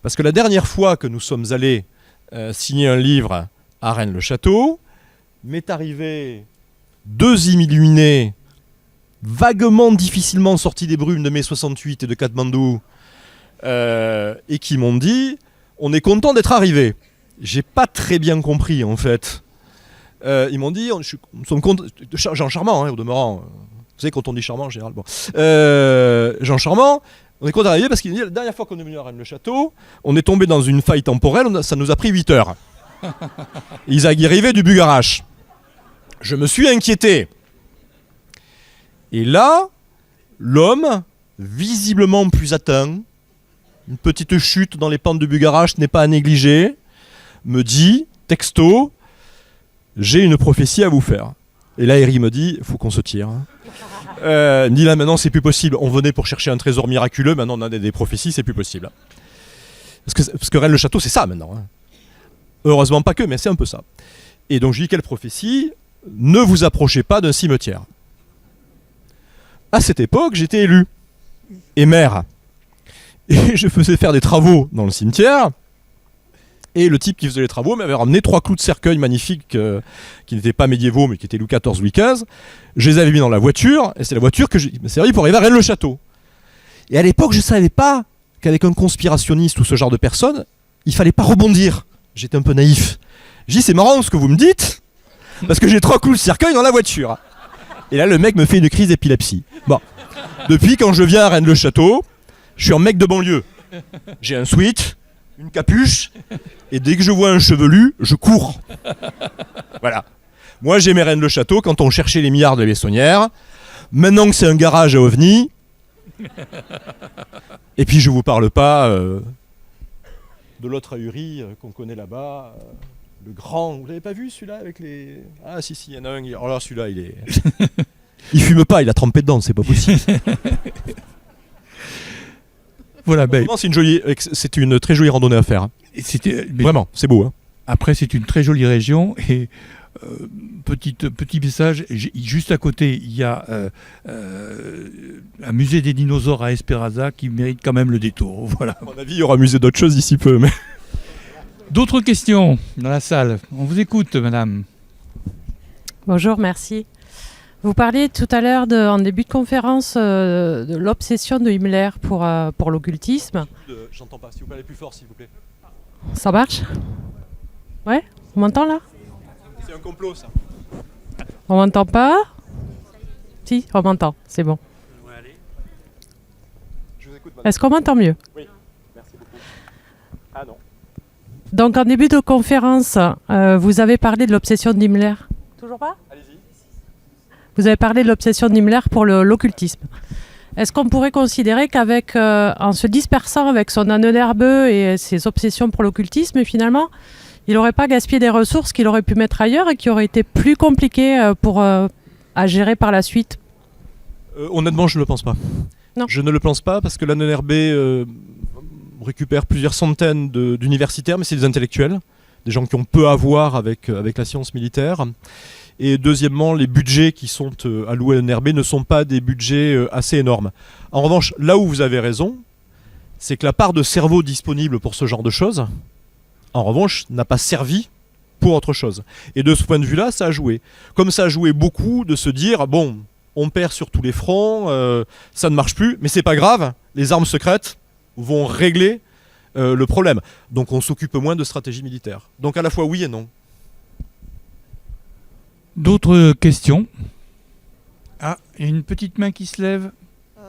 Parce que la dernière fois que nous sommes allés signer un livre à Rennes-le-Château, m'est arrivé 2 illuminés vaguement difficilement sortis des brumes de mai 68 et de Katmandou et qui m'ont dit on est content d'être arrivés. J'ai pas très bien compris en fait. Ils m'ont dit nous sommes contents. Jean Charmant, au demeurant. Vous savez quand on dit charmant en général. Bon. Jean Charmant, on est content d'arriver parce qu'il dit la dernière fois qu'on est venu à Rennes-le-Château, on est tombé dans une faille temporelle, ça nous a pris 8 heures. Ils arrivaient du Bugarache. Je me suis inquiété. Et là, l'homme, visiblement plus atteint, une petite chute dans les pentes de Bugarache n'est pas à négliger, me dit, texto, j'ai une prophétie à vous faire. Et là, Eric me dit, il faut qu'on se tire. Il me dit là, maintenant, c'est plus possible. On venait pour chercher un trésor miraculeux, maintenant on a des prophéties, c'est plus possible. Parce que Rennes-le-Château, c'est ça maintenant. Heureusement pas que, mais c'est un peu ça. Et donc je dis, quelle prophétie? Ne vous approchez pas d'un cimetière. À cette époque, j'étais élu et maire. Et je faisais faire des travaux dans le cimetière. Et le type qui faisait les travaux m'avait ramené 3 clous de cercueil magnifiques qui n'étaient pas médiévaux, mais qui étaient Louis XIV, Louis XV. Je les avais mis dans la voiture, et c'est la voiture que j'ai servi pour arriver à Rennes-le-Château. Et à l'époque, je ne savais pas qu'avec un conspirationniste ou ce genre de personne, il fallait pas rebondir. J'étais un peu naïf. Je dis, c'est marrant ce que vous me dites, parce que j'ai 3 clous de cercueil dans la voiture. Et là, le mec me fait une crise d'épilepsie. Bon. Depuis, quand je viens à Rennes-le-Château, je suis un mec de banlieue. J'ai un sweat, une capuche, et dès que je vois un chevelu, je cours. Voilà. Moi, j'aimais Rennes-le-Château quand on cherchait les milliards de Bessonnière. Maintenant que c'est un garage à ovnis. Et puis, je vous parle pas de l'autre ahurie qu'on connaît là-bas. Le grand, vous l'avez pas vu celui-là avec les... Ah si, il y en a un, alors là celui-là il est... il fume pas, il a trempé dedans, c'est pas possible. Voilà, ben, Vraiment, c'est une très jolie randonnée à faire. Hein. mais Vraiment, c'est beau. Hein. après, c'est une très jolie région et petit message, juste à côté, il y a un musée des dinosaures à Esperanza qui mérite quand même le détour. Voilà. À mon avis, il y aura musée d'autres choses d'ici peu. Mais... D'autres questions dans la salle? On vous écoute, madame. Bonjour, merci. Vous parliez tout à l'heure, en début de conférence, de l'obsession de Himmler pour l'occultisme. J'entends pas, si vous parlez plus fort, s'il vous plaît. Ça marche? Ouais? On m'entend là? C'est un complot, ça. On m'entend pas? Si, on m'entend, c'est bon. Je vous écoute, madame. Est-ce qu'on m'entend mieux? Oui, merci beaucoup. Ah non. Donc en début de conférence, vous avez parlé de l'obsession d'Himmler. Toujours pas? Allez-y. Vous avez parlé de l'obsession d'Himmler pour l'occultisme. Est-ce qu'on pourrait considérer qu'avec, en se dispersant avec son âne nerveux et ses obsessions pour l'occultisme, finalement, il n'aurait pas gaspillé des ressources qu'il aurait pu mettre ailleurs et qui auraient été plus compliquées à gérer par la suite? Honnêtement, je ne le pense pas. Non. Je ne le pense pas parce que l'ANRB récupère plusieurs centaines d'universitaires, mais c'est des intellectuels, des gens qui ont peu à voir avec la science militaire. Et deuxièmement, les budgets qui sont alloués à l'ANRB ne sont pas des budgets assez énormes. En revanche, là où vous avez raison, c'est que la part de cerveau disponible pour ce genre de choses, en revanche, n'a pas servi pour autre chose. Et de ce point de vue-là, ça a joué. Comme ça a joué beaucoup de se dire, bon, on perd sur tous les fronts, ça ne marche plus, mais c'est pas grave, les armes secrètes vont régler le problème. Donc on s'occupe moins de stratégie militaire. Donc à la fois oui et non. D'autres questions? Ah, il y a une petite main qui se lève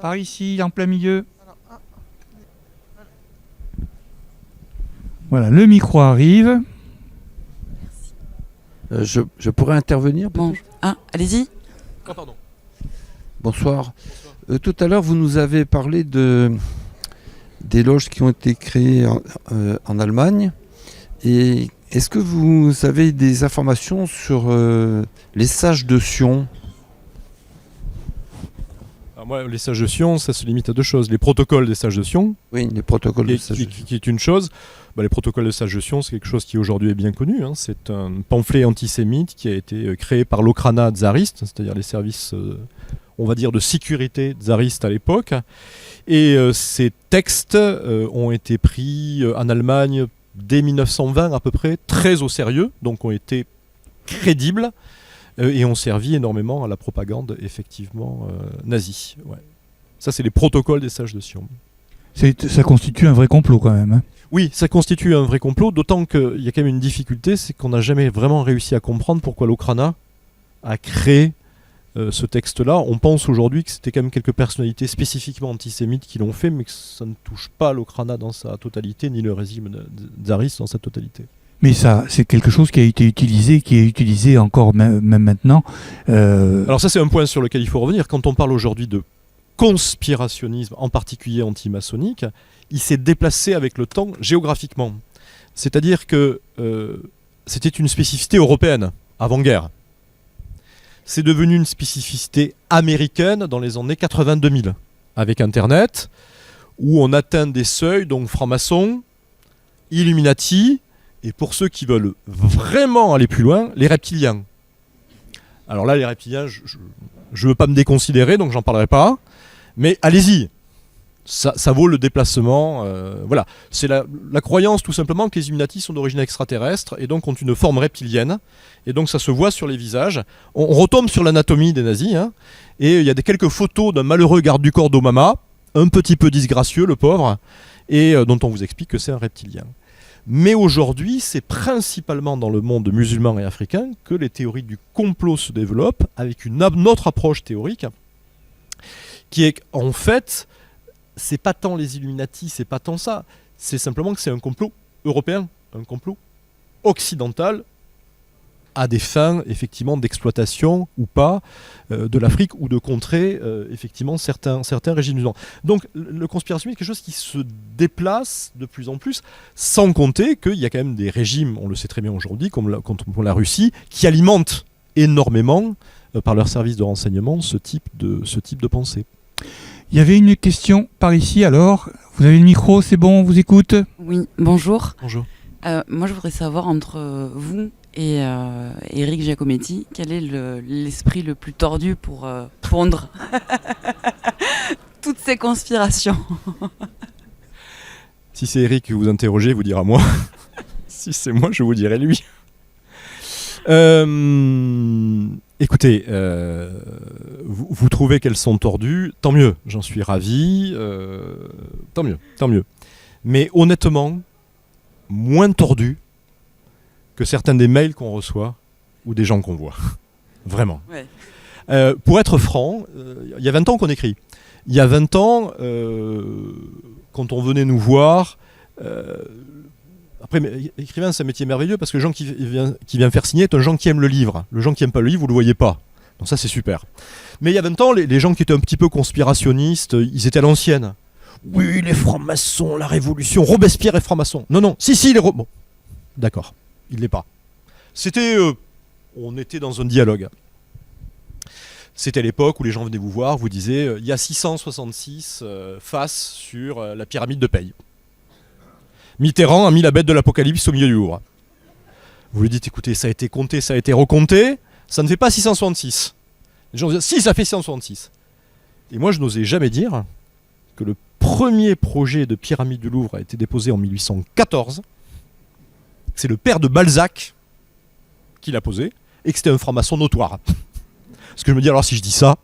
par ici, en plein milieu. Voilà, le micro arrive. Je pourrais intervenir Bon. Ah, allez-y. Ah, pardon. Bonsoir. Tout à l'heure, vous nous avez parlé des loges qui ont été créées en Allemagne. Et est-ce que vous avez des informations sur les sages de Sion? Alors moi, les sages de Sion, ça se limite à deux choses. Les protocoles des sages de Sion, Oui, les protocoles de sages. qui est une chose. Les protocoles de sages de Sion, c'est quelque chose qui aujourd'hui est bien connu. Hein. C'est un pamphlet antisémite qui a été créé par l'Okhrana tsariste, c'est-à-dire les services, on va dire, de sécurité tsaristes à l'époque. Et ces textes ont été pris en Allemagne dès 1920 à peu près, très au sérieux, donc ont été crédibles et ont servi énormément à la propagande, effectivement, nazie. Ouais. Ça, c'est les protocoles des sages de Sion. Ça constitue un vrai complot quand même. Hein. Oui, ça constitue un vrai complot, d'autant qu'il y a quand même une difficulté, c'est qu'on n'a jamais vraiment réussi à comprendre pourquoi l'Okhrana a créé ce texte-là. On pense aujourd'hui que c'était quand même quelques personnalités spécifiquement antisémites qui l'ont fait, mais que ça ne touche pas l'Okhrana dans sa totalité, ni le régime tsariste dans sa totalité. Mais ça, c'est quelque chose qui a été utilisé, qui est utilisé encore même maintenant. Alors ça, c'est un point sur lequel il faut revenir. Quand on parle aujourd'hui de conspirationnisme, en particulier antimaçonnique, il s'est déplacé avec le temps géographiquement. C'est-à-dire que c'était une spécificité européenne, avant-guerre. C'est devenu une spécificité américaine dans les années 80-2000, avec Internet, où on atteint des seuils, donc francs-maçons, Illuminati, et pour ceux qui veulent vraiment aller plus loin, les reptiliens. Alors là, les reptiliens, je ne veux pas me déconsidérer, donc j'en parlerai pas, mais allez-y. Ça vaut le déplacement. Voilà. C'est la croyance tout simplement que les Illuminati sont d'origine extraterrestre et donc ont une forme reptilienne. Et donc ça se voit sur les visages. On retombe sur l'anatomie des nazis. Hein, et il y a quelques photos d'un malheureux garde du corps d'Obama, un petit peu disgracieux, le pauvre, et dont on vous explique que c'est un reptilien. Mais aujourd'hui, c'est principalement dans le monde musulman et africain que les théories du complot se développent avec une autre approche théorique qui est en fait... c'est pas tant les Illuminati, c'est pas tant ça. C'est simplement que c'est un complot européen, un complot occidental à des fins effectivement d'exploitation ou pas de l'Afrique ou de contrer effectivement certains régimes musulmans. Donc le conspirationnisme est quelque chose qui se déplace de plus en plus, sans compter qu'il y a quand même des régimes, on le sait très bien aujourd'hui, comme la Russie, qui alimentent énormément par leurs services de renseignement ce type de pensée. Il y avait une question par ici, alors. Vous avez le micro, c'est bon, on vous écoute. Oui, bonjour. Bonjour. Moi, je voudrais savoir, entre vous et Éric Giacometti, quel est l'esprit le plus tordu pour pondre toutes ces conspirations? Si c'est Éric que vous interrogez, vous dira moi. Si c'est moi, je vous dirai lui. Écoutez, vous trouvez qu'elles sont tordues, tant mieux, j'en suis ravi, tant mieux. Mais honnêtement, moins tordues que certains des mails qu'on reçoit ou des gens qu'on voit. Vraiment. Ouais. Pour être franc, il y a 20 ans qu'on écrit. Il y a 20 ans, quand on venait nous voir... Après, écrivain, c'est un métier merveilleux parce que le gens qui vient faire signer est un gens qui aime le livre. Le gens qui n'aime pas le livre, vous ne le voyez pas. Donc ça, c'est super. Mais il y a 20 ans, les gens qui étaient un petit peu conspirationnistes, ils étaient à l'ancienne. Oui, les francs-maçons, la révolution, Robespierre est franc-maçon. Non, si, bon. D'accord, il ne l'est pas. C'était... on était dans un dialogue. C'était l'époque où les gens venaient vous voir, vous disaient il y a 666 faces sur la pyramide de Paye. Mitterrand a mis la bête de l'Apocalypse au milieu du Louvre. Vous lui dites, écoutez, ça a été compté, ça a été recompté, ça ne fait pas 666. Les gens disent, si, ça fait 666. Et moi, je n'osais jamais dire que le premier projet de pyramide du Louvre a été déposé en 1814. C'est le père de Balzac qui l'a posé, et que c'était un franc-maçon notoire. Parce que je me dis, alors si je dis ça,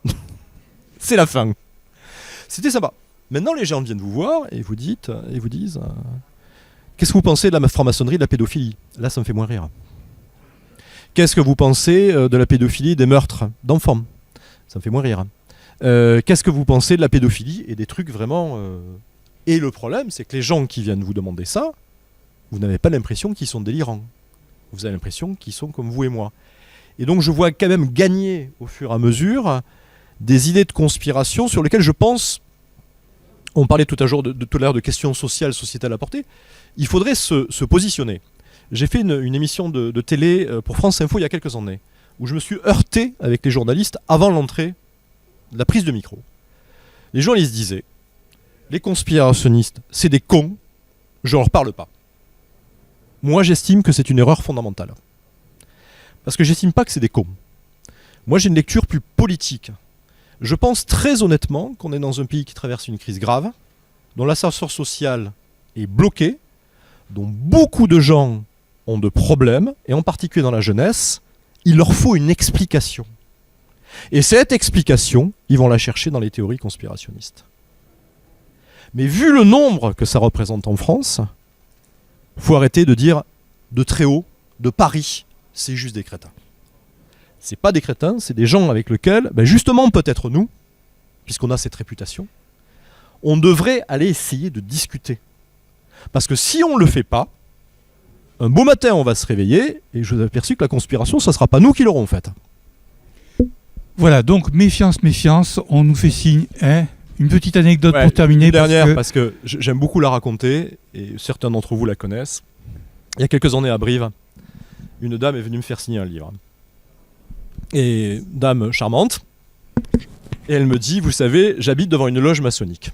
c'est la fin. C'était sympa. Maintenant, les gens viennent vous voir et vous disent... Qu'est-ce que vous pensez de la franc-maçonnerie, de la pédophilie? Là, ça me fait moins rire. Qu'est-ce que vous pensez de la pédophilie, des meurtres d'enfants? Ça me fait moins rire. Qu'est-ce que vous pensez de la pédophilie et des trucs vraiment... Et le problème, c'est que les gens qui viennent vous demander ça, vous n'avez pas l'impression qu'ils sont délirants. Vous avez l'impression qu'ils sont comme vous et moi. Et donc, je vois quand même gagner, au fur et à mesure, des idées de conspiration sur lesquelles je pense... On parlait tout à l'heure de questions sociales, sociétales à porter. Il faudrait se positionner. J'ai fait une émission de télé pour France Info il y a quelques années, où je me suis heurté avec les journalistes avant l'entrée de la prise de micro. Les journalistes disaient, les conspirationnistes, c'est des cons, je leur parle pas. Moi, j'estime que c'est une erreur fondamentale. Parce que j'estime pas que c'est des cons. Moi, j'ai une lecture plus politique. Je pense très honnêtement qu'on est dans un pays qui traverse une crise grave, dont l'ascenseur social est bloqué, dont beaucoup de gens ont de problèmes, et en particulier dans la jeunesse, il leur faut une explication. Et cette explication, ils vont la chercher dans les théories conspirationnistes. Mais vu le nombre que ça représente en France, il faut arrêter de dire de très haut, de Paris, c'est juste des crétins. C'est pas des crétins, c'est des gens avec lesquels, justement peut-être nous, puisqu'on a cette réputation, on devrait aller essayer de discuter. Parce que si on ne le fait pas, un beau matin on va se réveiller, et je vous ai aperçu que la conspiration, ce ne sera pas nous qui l'aurons faite. Voilà, donc méfiance, on nous fait signe. Une petite anecdote pour terminer. Une dernière, parce que j'aime beaucoup la raconter, et certains d'entre vous la connaissent. Il y a quelques années à Brive, une dame est venue me faire signer un livre. Et dame charmante, et elle me dit, vous savez, j'habite devant une loge maçonnique.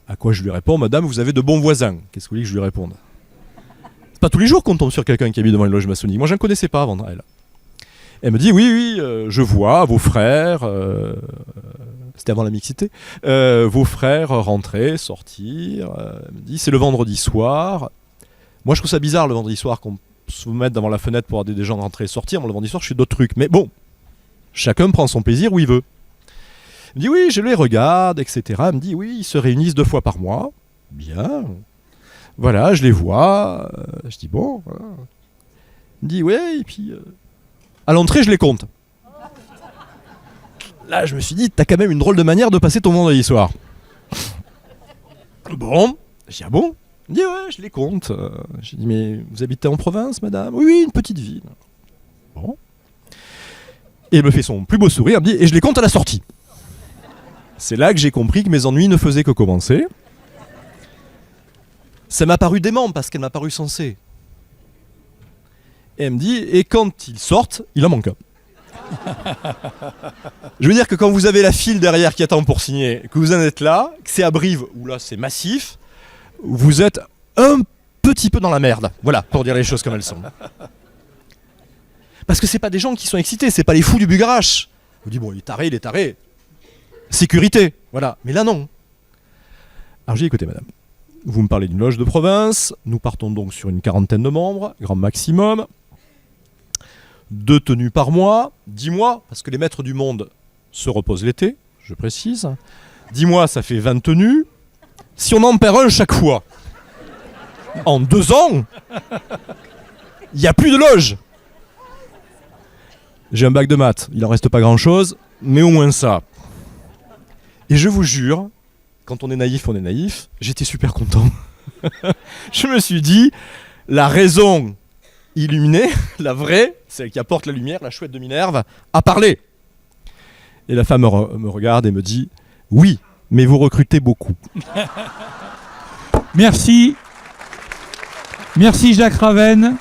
À quoi je lui réponds, madame, vous avez de bons voisins. Qu'est-ce que vous voulez que je lui réponde? C'est pas tous les jours qu'on tombe sur quelqu'un qui habite devant une loge maçonnique. Moi, je ne connaissais pas avant elle. Elle me dit, oui, je vois vos frères, c'était avant la mixité, vos frères rentrer, sortir. Elle me dit, c'est le vendredi soir. Moi, je trouve ça bizarre le vendredi soir qu'on se mette devant la fenêtre pour avoir des gens rentrer et sortir. Moi, le vendredi soir, je fais d'autres trucs. Mais bon, chacun prend son plaisir où il veut. Elle me dit, oui, je les regarde, etc. Elle me dit, oui, ils se réunissent 2 fois par mois. Bien. Voilà, je les vois. Je dis, bon. Voilà. Elle me dit, ouais, et puis... à l'entrée, je les compte. Là, je me suis dit, t'as quand même une drôle de manière de passer ton vendredi soir. Bon. Je dis, ah bon? Elle me dit, ouais, je les compte. Je dis, mais vous habitez en province, madame? Oui, une petite ville. Bon. Et elle me fait son plus beau sourire, elle me dit « Et je les compte à la sortie ». C'est là que j'ai compris que mes ennuis ne faisaient que commencer. Ça m'a paru dément parce qu'elle m'a paru sensée. Et elle me dit « Et quand ils sortent, il en manque un ». Je veux dire que quand vous avez la file derrière qui attend pour signer, que vous en êtes là, que c'est à Brive, où là c'est massif, vous êtes un petit peu dans la merde. Voilà, pour dire les choses comme elles sont. Parce que c'est pas des gens qui sont excités, c'est pas les fous du Bugarache. Vous dites, bon, il est taré. Sécurité, voilà. Mais là, non. Alors j'ai dit, écoutez, madame, vous me parlez d'une loge de province, nous partons donc sur une 40aine de membres, grand maximum, 2 tenues par mois, 10 mois, parce que les maîtres du monde se reposent l'été, je précise. 10 mois, ça fait 20 tenues. Si on en perd un chaque fois, en 2 ans, il n'y a plus de loge. J'ai un bac de maths, il en reste pas grand-chose, mais au moins ça. Et je vous jure, quand on est naïf, j'étais super content. Je me suis dit, la raison illuminée, la vraie, celle qui apporte la lumière, la chouette de Minerve, a parlé. Et la femme me regarde et me dit, oui, mais vous recrutez beaucoup. Merci. Merci Jacques Ravenne.